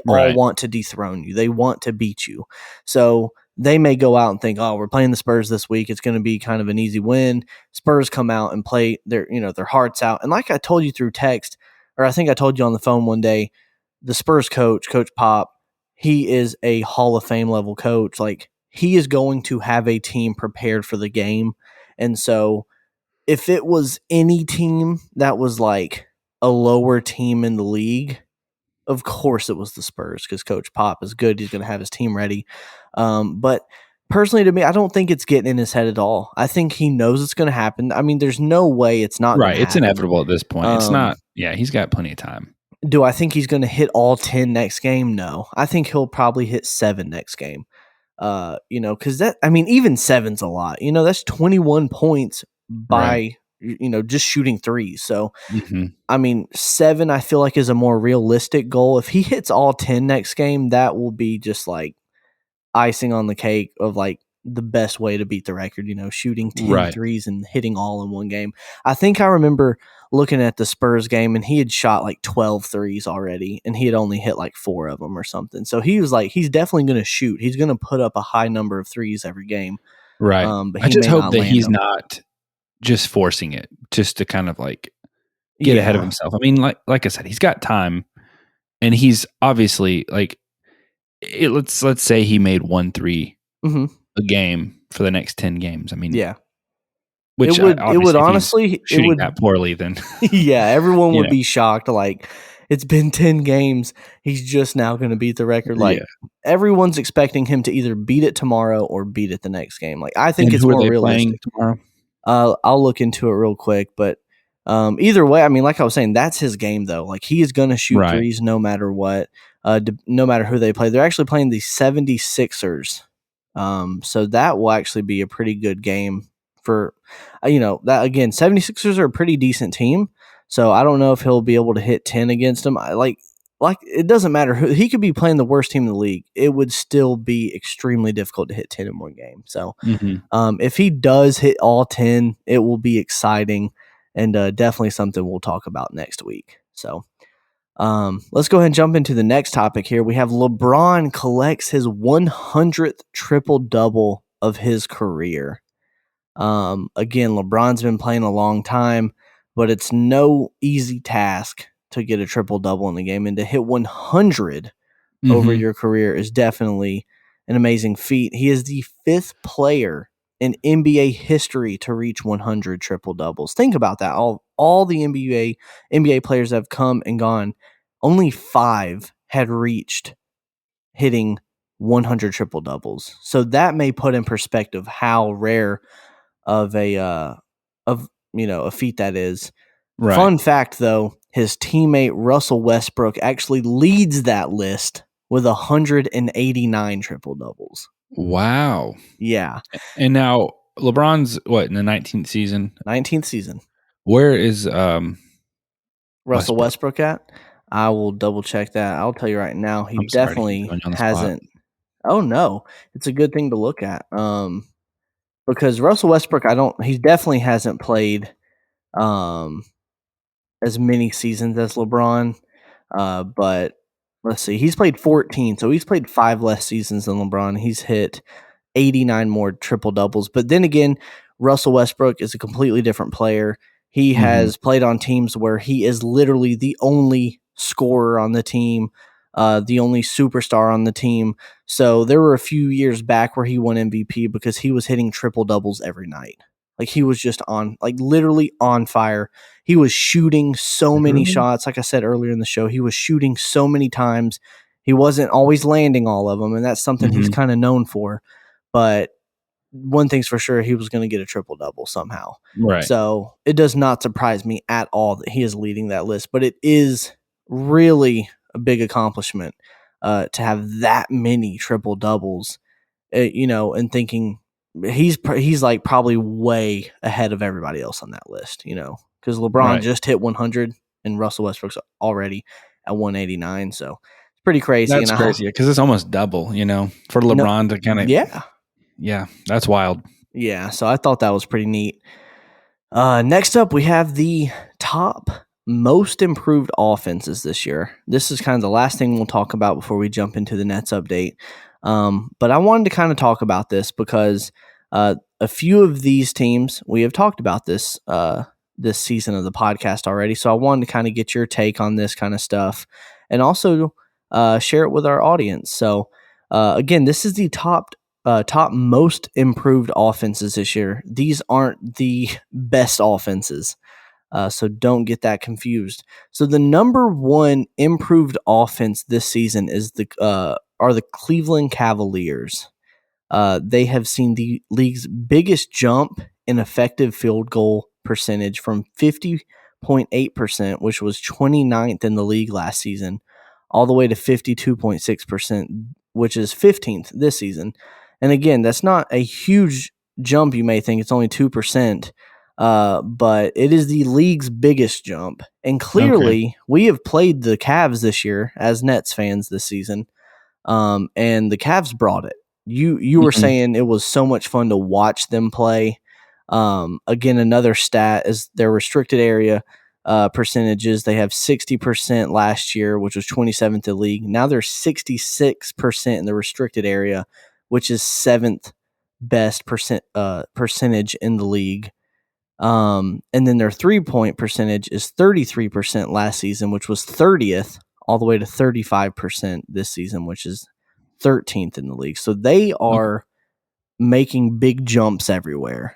Right. want to dethrone you. They want to beat you. So they may go out and think, "Oh, we're playing the Spurs this week. It's going to be kind of an easy win." Spurs come out and play their hearts out. And like I told you through text, or I think I told you on the phone one day, the Spurs coach, Coach Pop, he is a Hall of Fame level coach. Like, he is going to have a team prepared for the game. And so if it was any team that was like a lower team in the league, of course it was the Spurs, because Coach Pop is good. He's going to have his team ready. But personally, to me, I don't think it's getting in his head at all. I think he knows it's going to happen. I mean, there's no way it's not going Right. to It's happen. inevitable at this point. It's not. Yeah, he's got plenty of time. Do I think he's going to hit all 10 next game? No. I think he'll probably hit 7 next game. Because even 7's a lot. That's 21 points by, just shooting threes. So, 7, I feel like, is a more realistic goal. If he hits all 10 next game, that will be just like icing on the cake of like the best way to beat the record, shooting 10 threes and hitting all in one game. I think I remember looking at the Spurs game and he had shot like 12 threes already and he had only hit like 4 of them or something. So he was like, he's definitely going to shoot. He's going to put up a high number of threes every game. Right. But I he just may hope not that land he's them. not just forcing it just to kind of like get ahead of himself. I mean, like I said, he's got time and he's obviously like, let's say he made 1 3 a game for the next 10 games. I mean, yeah. Which it would obviously, honestly, if he's shooting that poorly, then yeah, everyone would be shocked. Like, it's been 10 games. He's just now going to beat the record. Like, everyone's expecting him to either beat it tomorrow or beat it the next game. Like, I think it's more realistic. Tomorrow? I'll look into it real quick, but either way, I mean, like I was saying, that's his game though. Like, he is going to shoot threes no matter what, no matter who they play. They're actually playing the 76ers. So that will actually be a pretty good game for, that again, 76ers are a pretty decent team. So I don't know if he'll be able to hit 10 against them. Like it doesn't matter who he could be playing, the worst team in the league. It would still be extremely difficult to hit 10 in one game. So if he does hit all 10, it will be exciting and definitely something we'll talk about next week. So let's go ahead and jump into the next topic here. We have LeBron collects his 100th triple-double of his career. Again, LeBron's been playing a long time, but it's no easy task to get a triple-double in the game. And to hit 100 over your career is definitely an amazing feat. He is the 5th player in NBA history to reach 100 triple-doubles. Think about that. All the NBA players have come and gone. Only 5 had reached hitting 100 triple-doubles. So that may put in perspective how rare of a feat that is. Right. Fun fact, though, his teammate Russell Westbrook actually leads that list with 189 triple-doubles. Wow. Yeah. And now LeBron's in the 19th season? 19th season. Where is Russell Westbrook at? I will double check that. I'll tell you right now. He definitely hasn't. Oh no, it's a good thing to look at. Because Russell Westbrook, he definitely hasn't played as many seasons as LeBron. But let's see, he's played 14, so he's played 5 less seasons than LeBron. He's hit 89 more triple doubles. But then again, Russell Westbrook is a completely different player. He has played on teams where he is literally the only scorer on the team, the only superstar on the team. So there were a few years back where he won MVP because he was hitting triple doubles every night. Like, he was just literally on fire. He was shooting so many shots. Like I said earlier in the show, he was shooting so many times. He wasn't always landing all of them, and that's something he's kind of known for. But one thing's for sure, he was going to get a triple-double somehow. Right. So it does not surprise me at all that he is leading that list. But it is really a big accomplishment to have that many triple-doubles, and thinking he's like probably way ahead of everybody else on that list, because LeBron Right. just hit 100 and Russell Westbrook's already at 189. So it's pretty crazy. That's crazy because it's almost double, for No, LeBron to kind of, yeah. yeah, that's wild. Yeah, so I thought that was pretty neat. Next up, we have the top most improved offenses this year. This is kind of the last thing we'll talk about before we jump into the Nets update. But I wanted to kind of talk about this because a few of these teams, we have talked about this this season of the podcast already. So I wanted to kind of get your take on this kind of stuff and also share it with our audience. So again, this is the top most improved offenses this year. These aren't the best offenses, so don't get that confused. So the number one improved offense this season is are the Cleveland Cavaliers. They have seen the league's biggest jump in effective field goal percentage from 50.8%, which was 29th in the league last season, all the way to 52.6%, which is 15th this season. And again, that's not a huge jump. You may think it's only 2%, but it is the league's biggest jump. And clearly, we have played the Cavs this year as Nets fans this season, and the Cavs brought it. You were Mhm. saying it was so much fun to watch them play. Again, another stat is their restricted area percentages. They have 60% last year, which was 27th in the league. Now they're 66% in the restricted area, which is 7th best percentage in the league. And then their 3-point percentage is 33% last season, which was 30th, all the way to 35% this season, which is 13th in the league. So they are making big jumps everywhere.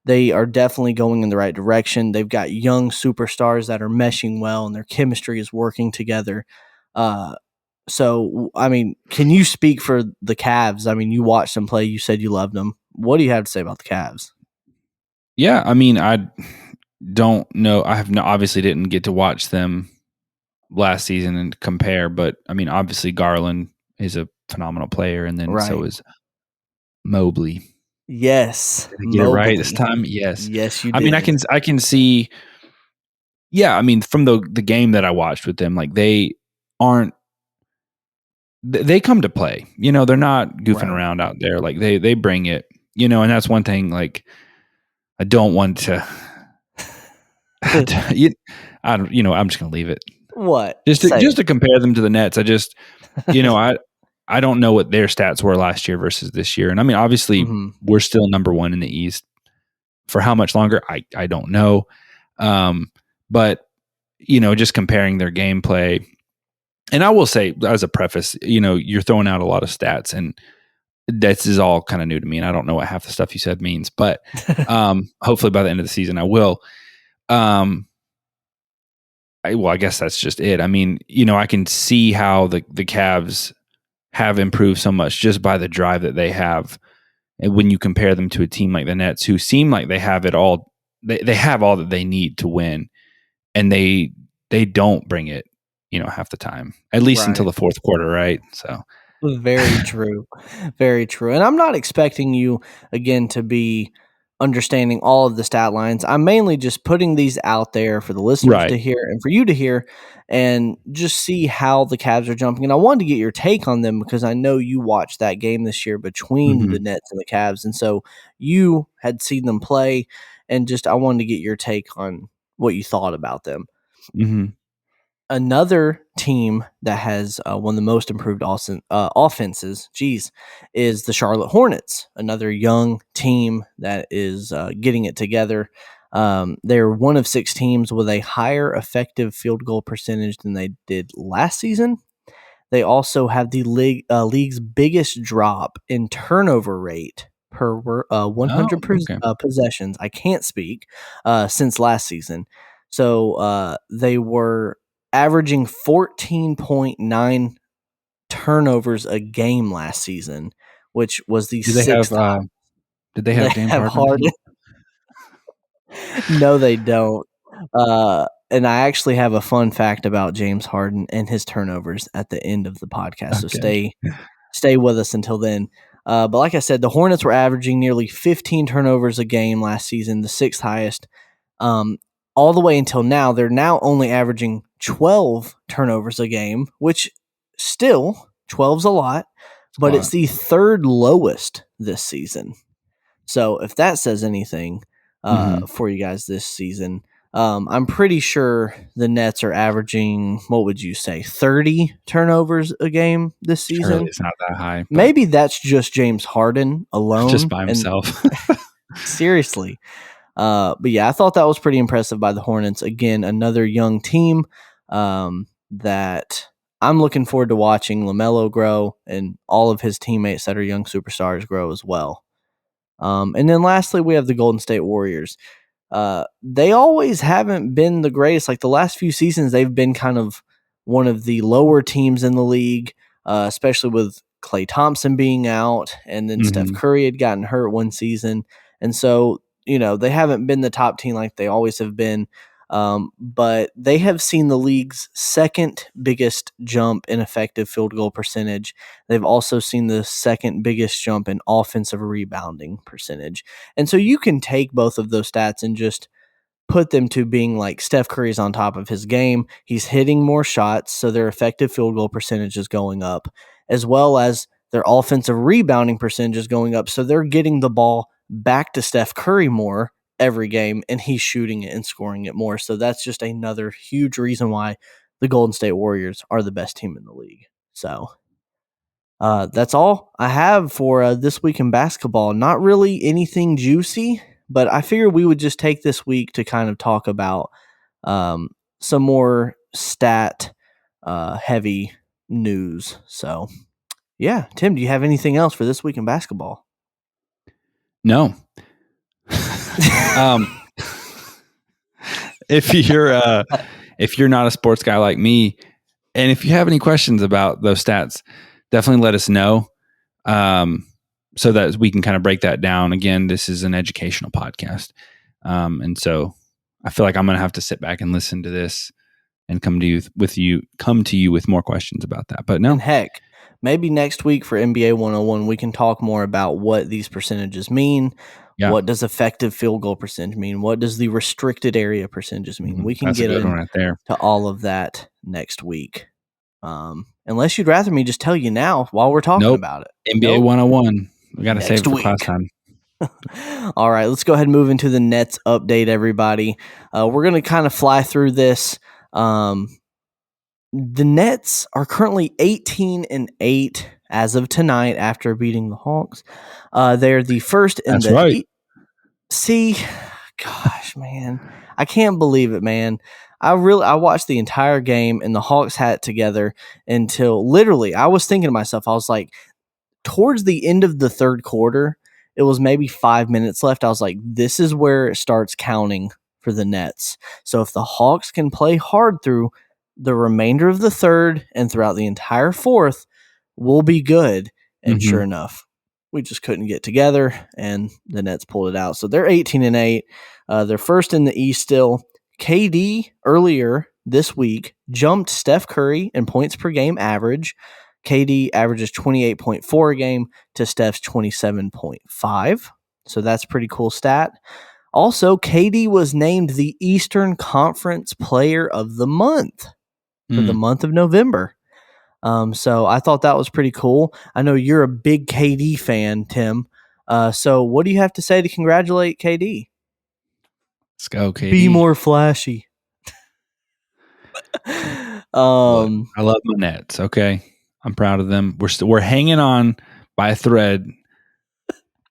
They are definitely going in the right direction. They've got young superstars that are meshing well, and their chemistry is working together. So, I mean, can you speak for the Cavs? I mean, you watched them play. You said you loved them. What do you have to say about the Cavs? Yeah, I mean, I don't know. I have obviously didn't get to watch them last season and compare, but I mean, obviously Garland is a phenomenal player, and then so Right. is Mobley. Yes, Did I get it right this Mobley. time? Yes. Yes, you I mean, I did. can see. Yeah, I mean, from the game that I watched with them, like they aren't. They come to play. They're not goofing Right. around out there. Like they bring it. And that's one thing. Like I don't want to. I don't. I'm just gonna leave it. What? Just to, Say just it. to compare them to the Nets, I just, I don't know what their stats were last year versus this year, and I mean, obviously, Mhm. we're still number one in the East. For how much longer, I don't know, but just comparing their gameplay, and I will say as a preface, you're throwing out a lot of stats, and this is all kind of new to me, and I don't know what half the stuff you said means, but hopefully by the end of the season, I will. I guess that's just it. I mean, I can see how the Cavs have improved so much just by the drive that they have. And when you compare them to a team like the Nets, who seem like they have it all, they have all that they need to win, and they don't bring it, half the time, at least until Right. the fourth quarter, right? So, Very true. Very true. And I'm not expecting you, again, to be understanding all of the stat lines. I'm mainly just putting these out there for the listeners right. to hear and for you to hear and just see how the Cavs are jumping. And I wanted to get your take on them because I know you watched that game this year between Mm-hmm. the Nets and the Cavs. And so you had seen them play, and just I wanted to get your take on what you thought about them. Mm-hmm. Another team that has one of the most improved offenses, is the Charlotte Hornets. Another young team that is getting it together. They're one of 6 teams with a higher effective field goal percentage than they did last season. They also have the league's biggest drop in turnover rate per 100 Oh, okay. possessions. I can't speak since last season. So they were averaging 14.9 turnovers a game last season, which was the Did they have? sixth. Did they They have James have Harden? Harden. No, they don't. And I actually have a fun fact about James Harden and his turnovers at the end of the podcast. So Okay. stay with us until then. But like I said, the Hornets were averaging nearly 15 turnovers a game last season, the sixth highest. All the way until now, they're now only averaging 12 turnovers a game, which still 12's a lot, but it's the third lowest this season. So if that says anything for you guys this season, I'm pretty sure the Nets are averaging, what would you say, 30 turnovers a game this season? Surely it's not that high. Maybe that's just James Harden alone. Just by himself. Seriously. But yeah, I thought that was pretty impressive by the Hornets. Again, another young team that I'm looking forward to watching LaMelo grow and all of his teammates that are young superstars grow as well. And then lastly, we have the Golden State Warriors. They always haven't been the greatest. Like the last few seasons, they've been kind of one of the lower teams in the league, especially with Klay Thompson being out, and then Steph Curry had gotten hurt one season. And so, they haven't been the top team like they always have been. But they have seen the league's second biggest jump in effective field goal percentage. They've also seen the second biggest jump in offensive rebounding percentage. And so you can take both of those stats and just put them to being like Steph Curry's on top of his game. He's hitting more shots, so their effective field goal percentage is going up, as well as their offensive rebounding percentage is going up. So they're getting the ball back to Steph Curry more every game, and he's shooting it and scoring it more. So that's just another huge reason why the Golden State Warriors are the best team in the league. So that's all I have for this week in basketball. Not really anything juicy, but I figured we would just take this week to kind of talk about some more stat heavy news. So yeah, Tim, do you have anything else for this week in basketball? No. If you're not a sports guy like me, and if you have any questions about those stats, definitely let us know, so that we can kind of break that down. Again, this is an educational podcast, and so I feel like I'm going to have to sit back and listen to this and come to you with more questions about that. But no, and heck, maybe next week for NBA 101, we can talk more about what these percentages mean. Yeah. What does effective field goal percentage mean? What does the restricted area percentages mean? We can get into all of that next week. Unless you'd rather me just tell you now while we're talking about it. NBA 101. We got to save it for class time. All right, let's go ahead and move into the Nets update, everybody. We're going to kind of fly through this. The Nets are currently 18-8 as of tonight after beating the Hawks. They're the first in That's right. See, gosh, man, I can't believe it, man. I watched the entire game and the Hawks had it together until literally I was thinking to myself, I was like, towards the end of the third quarter, it was maybe 5 minutes left. I was like, this is where it starts counting for the Nets. So if the Hawks can play hard through the remainder of the third and throughout the entire fourth, we'll be good. And sure enough, we just couldn't get together, and the Nets pulled it out. So they're 18-8. They're first in the East still. KD earlier this week jumped Steph Curry in points per game average. KD averages 28.4 a game to Steph's 27.5. So that's a pretty cool stat. Also, KD was named the Eastern Conference Player of the Month for the month of November. So I thought that was pretty cool. I know you're a big KD fan, Tim. So what do you have to say to congratulate KD? Let's go, KD. Be more flashy. Look, I love my Nets. Okay, I'm proud of them. We're hanging on by a thread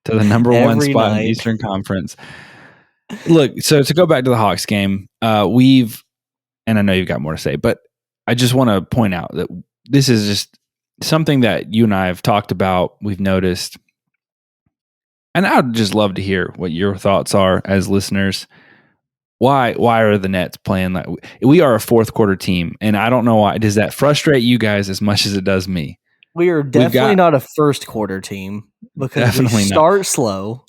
to the number one spot in the Eastern Conference. Look, so to go back to the Hawks game, and I know you've got more to say, but I just want to point out that this is just something that you and I have talked about. We've noticed, and I'd just love to hear what your thoughts are as listeners. Why are the Nets playing like we are a fourth quarter team? And I don't know why. Does that frustrate you guys as much as it does me? We are definitely not a first quarter team because we definitely not. start slow.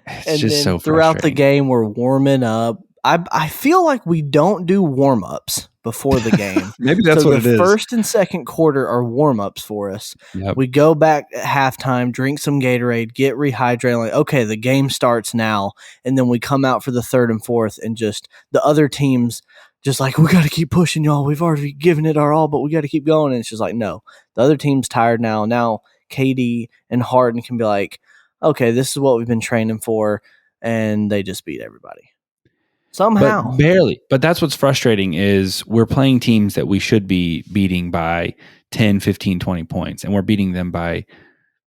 It's And just then so throughout the frustrating. game, we're warming up. I feel like we don't do warm ups before the game. Maybe that's So what the it is. first and second quarter are warm ups for us. Yep. We go back at halftime, drink some Gatorade, get rehydrated. Like, okay, the game starts now. And then we come out for the third and fourth, and just the other teams just like, we got to keep pushing, y'all. We've already given it our all, but we got to keep going. And it's just like, no, the other team's tired now. Now KD and Harden can be like, okay, this is what we've been training for, and they just beat everybody But somehow. barely. But that's what's frustrating is we're playing teams that we should be beating by 10, 15, 20 points, and we're beating them by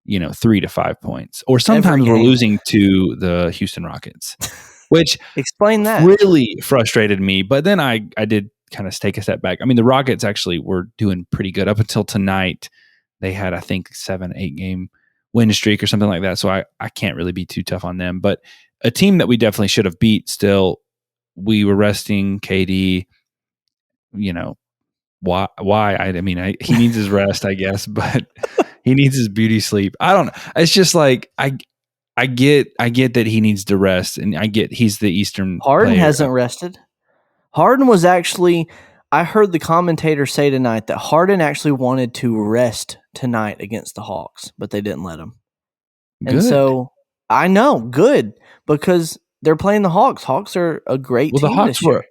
3 to 5 points. Or sometimes we're losing to the Houston Rockets, which Explain that. really frustrated me. But then I did kind of take a step back. I mean, the Rockets actually were doing pretty good up until tonight. They had, I think, 7-8 game win streak or something like that. So I can't really be too tough on them. But a team that we definitely should have beat still, we were resting KD. Why? I mean, he needs his rest, I guess, but he needs his beauty sleep. I don't know. It's just like I get that he needs to rest, and I get he's the Eastern Harden player. hasn't rested. Harden was actually, I heard the commentator say tonight that Harden actually wanted to rest tonight against the Hawks, but they didn't let him. Good. And so I know, good, because they're playing the Hawks. Hawks are a great team. The Hawks this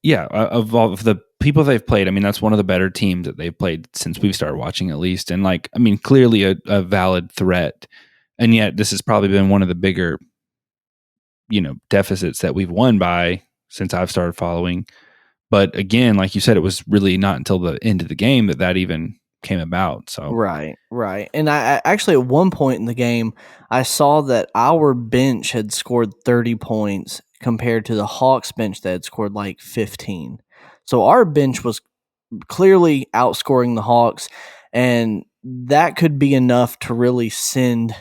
year. of all of the people they've played. I mean, that's one of the better teams that they've played since we've started watching, at least. And clearly a valid threat. And yet, this has probably been one of the bigger, deficits that we've won by since I've started following. But again, like you said, it was really not until the end of the game that even came about. So Right. And I actually, at one point in the game, I saw that our bench had scored 30 points compared to the Hawks bench that had scored like 15. So our bench was clearly outscoring the Hawks, and that could be enough to really send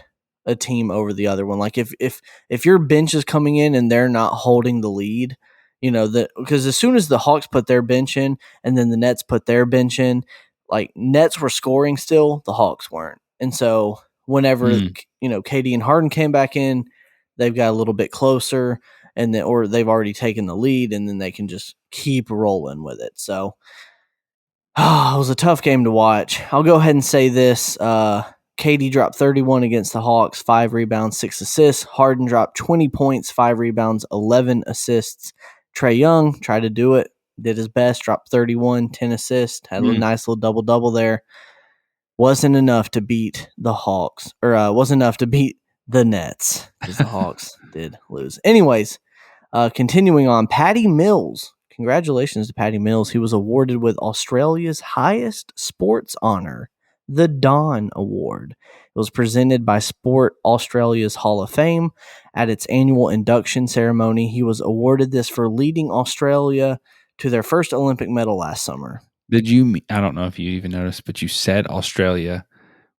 a team over the other one. Like if your bench is coming in and they're not holding the lead, that because as soon as the Hawks put their bench in and then the Nets put their bench in, like Nets were scoring still, the Hawks weren't. And so whenever KD and Harden came back in, they've got a little bit closer, and then or they've already taken the lead, and then they can just keep rolling with it. So it was a tough game to watch. I'll go ahead and say this. KD dropped 31 against the Hawks, 5 rebounds, 6 assists. Harden dropped 20 points, 5 rebounds, 11 assists. Trae Young tried to do it, did his best, dropped 31, 10 assists, had a nice little double-double there. Wasn't enough to beat the Hawks, or wasn't enough to beat the Nets, because the Hawks did lose. Anyways, continuing on, Patty Mills. Congratulations to Patty Mills. He was awarded with Australia's highest sports honor, the Don Award. It was presented by Sport Australia's Hall of Fame at its annual induction ceremony. He was awarded this for leading Australia to their first Olympic medal last summer. I don't know if you even noticed, but you said Australia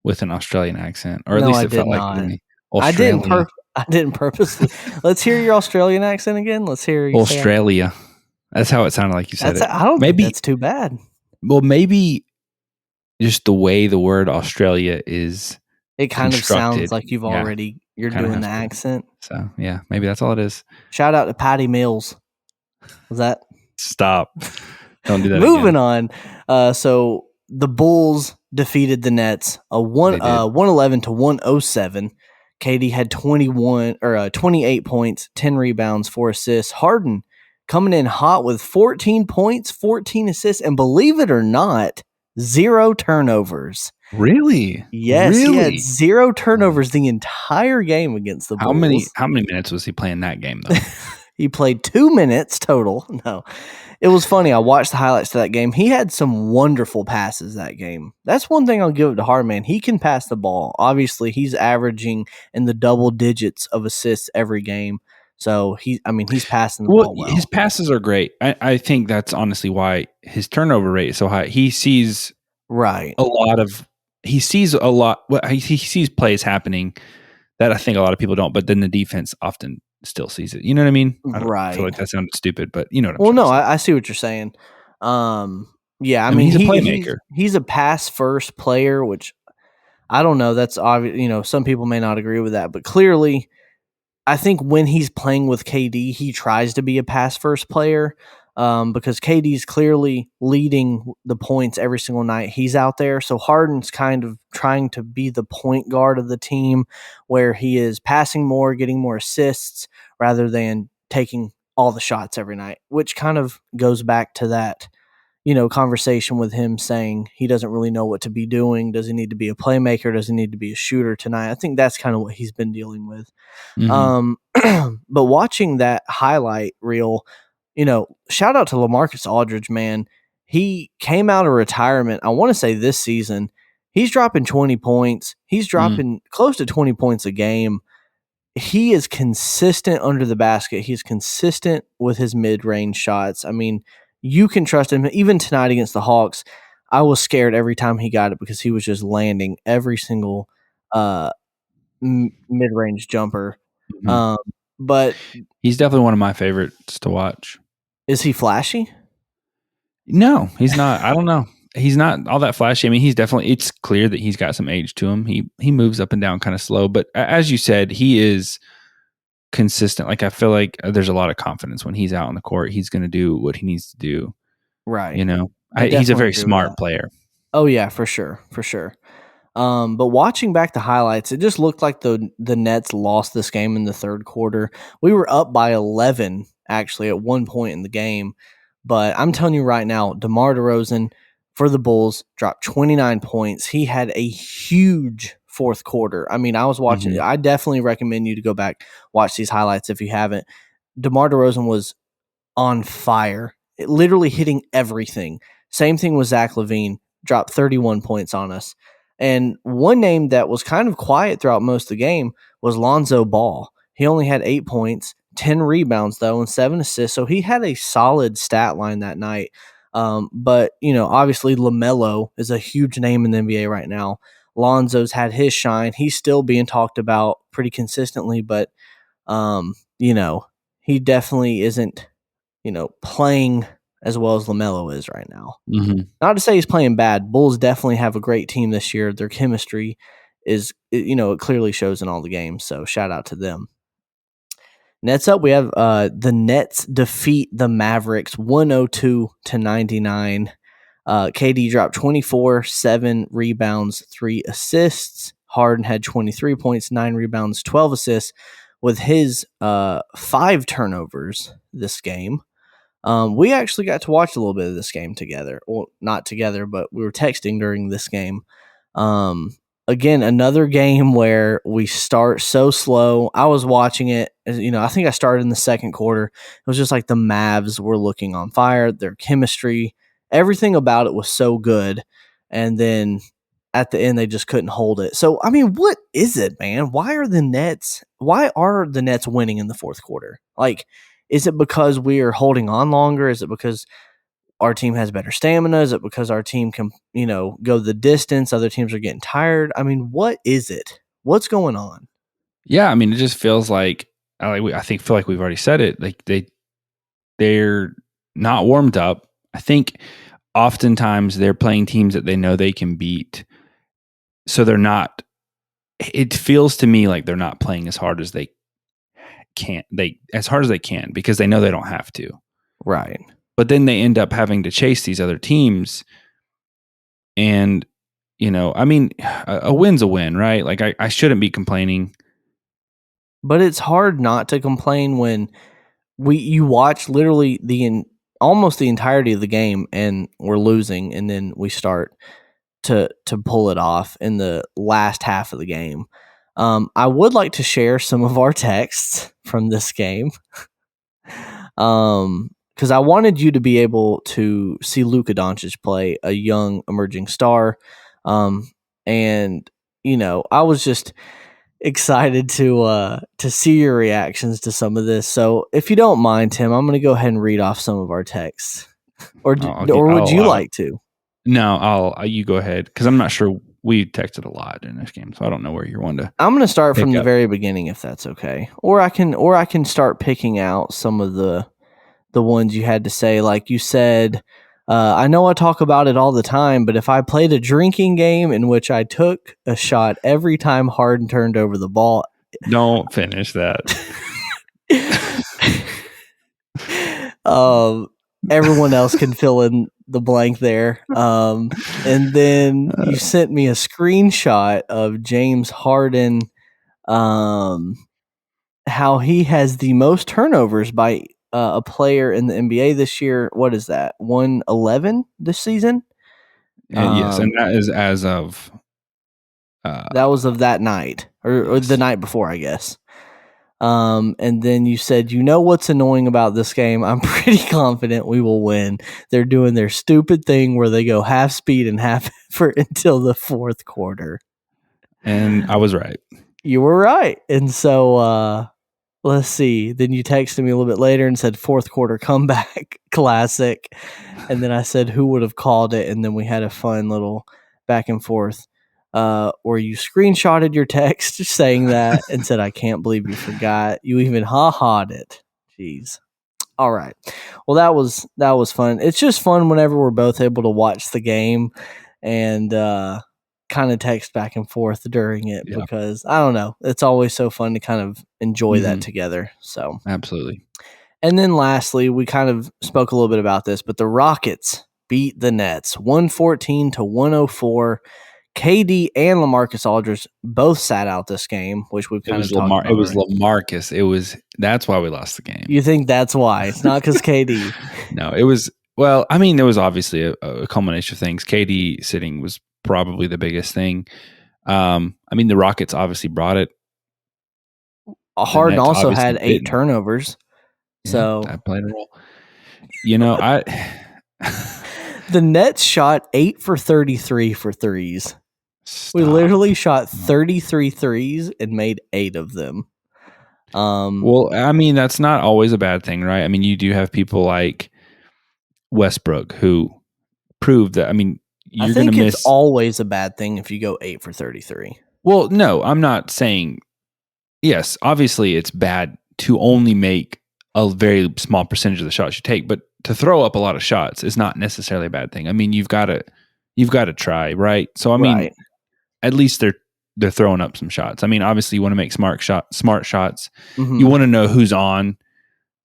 with an Australian accent, or at least it felt like it to me. Australia. I didn't purposely. Let's hear your Australian accent again. Let's hear you Australia. That's how it sounded like you said it. I don't think that's too bad. Well, maybe just the way the word Australia is. It kind of sounds like you're doing the accent. So yeah, maybe that's all it is. Shout out to Patty Mills. Was that? Stop. Don't do that. Moving on. So the Bulls defeated the Nets 111 to 107. KD had 28 points, 10 rebounds, 4 assists. Harden coming in hot with 14 points, 14 assists, and believe it or not, 0 turnovers. Really? Yes, he had 0 turnovers the entire game against the Bulls. How many minutes was he playing that game, though? He played 2 minutes total. No, it was funny. I watched the highlights to that game. He had some wonderful passes that game. That's one thing I'll give it to Harden, man. He can pass the ball. Obviously, he's averaging in the double digits of assists every game. So he's passing the ball well. His passes are great. I think that's honestly why his turnover rate is so high. He sees a lot. He sees plays happening that I think a lot of people don't, but then the defense often still sees it. You know what I mean? I feel like that sounded stupid, but you know what I'm saying. I see what you're saying. Yeah, I I mean, mean he's a he's playmaker. he's a pass first player, which I don't know. That's obvious. Some people may not agree with that, but clearly I think when he's playing with KD, he tries to be a pass first player because KD's clearly leading the points every single night he's out there. So Harden's kind of trying to be the point guard of the team where he is passing more, getting more assists rather than taking all the shots every night, which kind of goes back to that conversation with him saying he doesn't really know what to be doing. Does he need to be a playmaker? Does he need to be a shooter tonight? I think that's kind of what he's been dealing with. Mm-hmm. But watching that highlight reel, shout out to LaMarcus Aldridge, man. He came out of retirement, I want to say this season. He's dropping 20 points. He's dropping close to 20 points a game. He is consistent under the basket. He's consistent with his mid-range shots. I mean, you can trust him. Even tonight against the Hawks, I was scared every time he got it because he was just landing every single uh, mid-range jumper. Mm-hmm. Um, but He's definitely one of my favorites to watch. is he flashy? No, he's not. I don't know. He's not all that flashy. I mean, it's clear that he's got some age to him. He moves up and down kind of slow, but as you said, he is consistent. Like I feel like there's a lot of confidence when he's out on the court. He's going to do what he needs to do. Right. You know, I he's a definitely very agree with that. smart player. Oh yeah, for sure, for sure. But watching back the highlights, it just looked like the Nets lost this game in the third quarter. We were up by 11 actually at one point in the game, but I'm telling you right now, DeMar DeRozan for the Bulls dropped 29 points. He had a huge fourth quarter. I mean, I was watching. Mm-hmm. I definitely recommend you to go back watch these highlights if you haven't. DeMar DeRozan was on fire, literally hitting everything. Same thing with Zach LaVine, dropped 31 points on us. And one name that was kind of quiet throughout most of the game was Lonzo Ball. He only had 8 points, 10 rebounds, though, and 7 assists. So he had a solid stat line that night. But, obviously LaMelo is a huge name in the NBA right now. Lonzo's had his shine. He's still being talked about pretty consistently, but, he definitely isn't playing as well as LaMelo is right now. Mm-hmm. Not to say he's playing bad. Bulls definitely have a great team this year. Their chemistry it clearly shows in all the games. So shout out to them. Nets up. We have the Nets defeat the Mavericks 102-99. KD dropped 24, 7 rebounds, 3 assists. Harden had 23 points, 9 rebounds, 12 assists with his 5 turnovers this game. We actually got to watch a little bit of this game together. Well, not together, but we were texting during this game. Again, another game where we start so slow. I was watching it. I think I started in the second quarter. It was just like the Mavs were looking on fire. Their chemistry, everything about it was so good. And then at the end, they just couldn't hold it. So, I mean, what is it, man? Why are the Nets winning in the fourth quarter? Like, is it because we are holding on longer? Is it because our team has better stamina? Is it because our team can, go the distance? Other teams are getting tired. I mean, what is it? What's going on? Yeah, I mean, it just feels like feel like we've already said it. Like they're not warmed up. I think oftentimes they're playing teams that they know they can beat, so they're not. It feels to me like they're not playing as hard as they can. As hard as they can because they know they don't have to. Right. But then they end up having to chase these other teams, and I mean, a win's a win, right? Like I shouldn't be complaining. But it's hard not to complain when you watch literally almost the entirety of the game and we're losing, and then we start to pull it off in the last half of the game. I would like to share some of our texts from this game. Because I wanted you to be able to see Luka Doncic play, a young emerging star. And I was just excited to see your reactions to some of this. So if you don't mind, Tim, I'm going to go ahead and read off some of our texts. Or would you like to? No, you go ahead because I'm not sure. We texted a lot in this game, so I don't know where you're wanting to. I'm going to start from the very beginning, if that's okay. Or I can start picking out some of the ones you had to say. Like you said, I know I talk about it all the time, but if I played a drinking game in which I took a shot every time Harden turned over the ball, Don't finish that. Everyone else can fill in the blank there. And then you sent me a screenshot of James Harden, how he has the most turnovers by a player in the NBA this year. What is that? 111 this season? Yes, and that is as of That was of that night or yes. the night before, I guess. And then you said, you know what's annoying about this game? I'm pretty confident we will win. They're doing their stupid thing where they go half speed and half effort until the fourth quarter. And I was right. You were right. And so let's see. Then you texted me a little bit later and said fourth quarter comeback classic. And then I said who would have called it, and then we had a fun little back and forth. Where you screenshotted your text saying that and said, I can't believe you forgot. You even ha-ha'd it. Jeez. All right. Well, that was fun. It's just fun whenever we're both able to watch the game and kind of text back and forth during it because I don't know. It's always so fun to kind of enjoy that together. So absolutely. And then lastly, we kind of spoke a little bit about this, but the Rockets beat the Nets 114-104. KD and LaMarcus Aldridge both sat out this game, which we've kind of talked about. It was LaMarcus. That's why we lost the game. You think that's why? It's not because KD. No, it was. Well, I mean, there was obviously a culmination of things. KD sitting was probably the biggest thing. I mean, the Rockets obviously brought it. Harden also had 8 turnovers, so that played a role. You know, the Nets shot 8 for 33 for threes. Stop. We literally shot 33 threes and made 8 of them. Well, I mean, that's not always a bad thing, right? I mean, you do have people like Westbrook who proved that. I mean, you're going to miss. It's always a bad thing if you go 8 for 33. Well, no, I'm not saying. Yes, obviously, it's bad to only make a very small percentage of the shots you take, but to throw up a lot of shots is not necessarily a bad thing. I mean, you've got to try, right? So, I mean, at least they're throwing up some shots. I mean, obviously, you want to make smart shots. Mm-hmm. You want to know who's on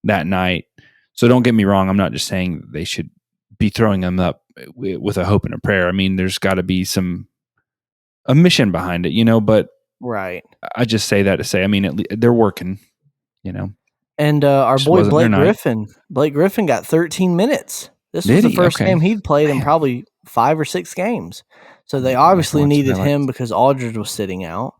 that night. So, don't get me wrong. I'm not just saying they should be throwing them up with a hope and a prayer. I mean, there's got to be a mission behind it, you know. But right, I just say that to say, I mean, they're working, you know. And our boy Blake Griffin got 13 minutes. This was the first game he'd played in probably 5 or 6 games. So they obviously needed him because Aldridge was sitting out.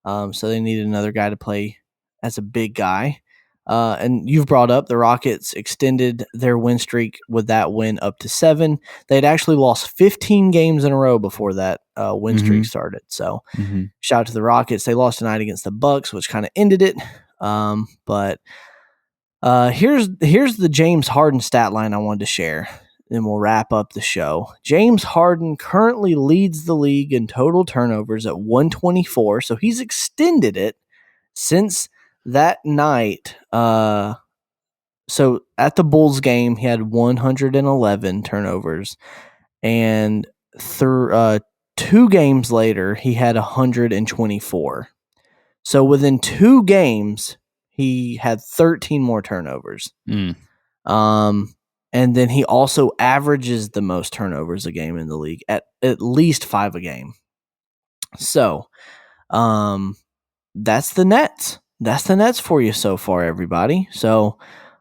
So they needed another guy to play as a big guy. And you've brought up the Rockets extended their win streak with that win up to 7. They'd actually lost 15 games in a row before that win streak started. So shout out to the Rockets. They lost tonight against the Bucks, which kind of ended it. But here's the James Harden stat line I wanted to share. Then we'll wrap up the show. James Harden currently leads the league in total turnovers at 124. So he's extended it since that night. So at the Bulls game, he had 111 turnovers. And 2 games later, he had 124. So within 2 games, he had 13 more turnovers. And then he also averages the most turnovers a game in the league at least 5 a game. So, that's the Nets. That's the Nets for you so far, everybody. So,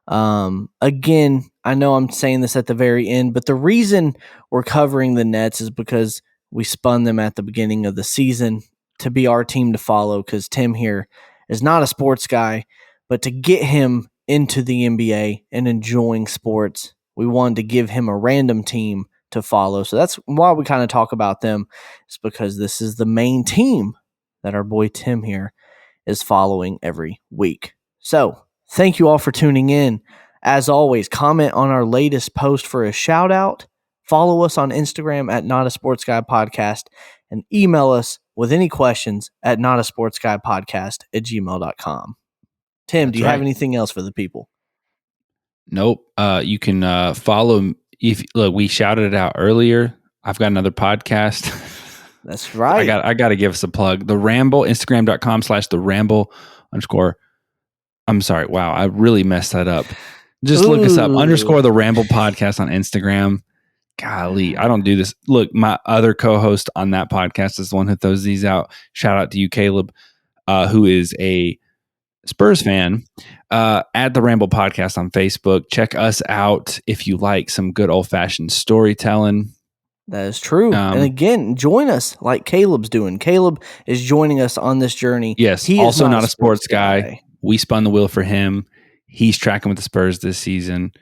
again, I know I'm saying this at the very end, but the reason we're covering the Nets is because we spun them at the beginning of the season to be our team to follow, because Tim here is not a sports guy, but to get him into the NBA and enjoying sports, we wanted to give him a random team to follow. So that's why we kind of talk about them. It's because this is the main team that our boy Tim here is following every week. So thank you all for tuning in. As always, comment on our latest post for a shout out. Follow us on Instagram at Not a Sports Guy Podcast, and email us with any questions at notasportsguypodcast@gmail.com. Tim, do you have anything else for the people? Nope. You can follow we shouted it out earlier. I've got another podcast. That's right. I got to give us a plug. The Ramble, Instagram.com/the Ramble _ I'm sorry. Wow. I really messed that up. Just look us up _ the Ramble podcast on Instagram. Golly, I don't do this. Look, my other co-host on that podcast is the one who throws these out. Shout out to you, Caleb, who is a Spurs fan. At the Ramble podcast on Facebook. Check us out if you like some good old-fashioned storytelling. That is true. And again, join us like Caleb's doing. Caleb is joining us on this journey. Yes, he also is not a sports guy. We spun the wheel for him. He's tracking with the Spurs this season.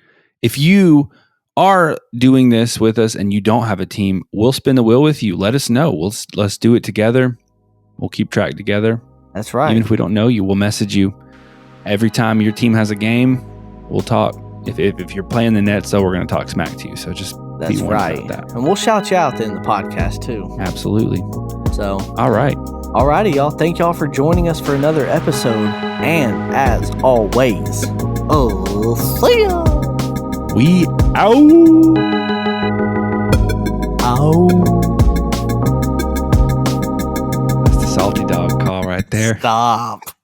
If you are doing this with us and you don't have a team, we'll spin the wheel with you. Let us know. Let's do it together. We'll keep track together. That's right. Even if we don't know you, we'll message you. Every time your team has a game, we'll talk. If you're playing the Nets, though, we're going to talk smack to you. So just that's right. That. And we'll shout you out in the podcast too. Absolutely. So all right. All righty, y'all. Thank y'all for joining us for another episode. And as always, see ya. We out. That's the salty dog call right there. Stop.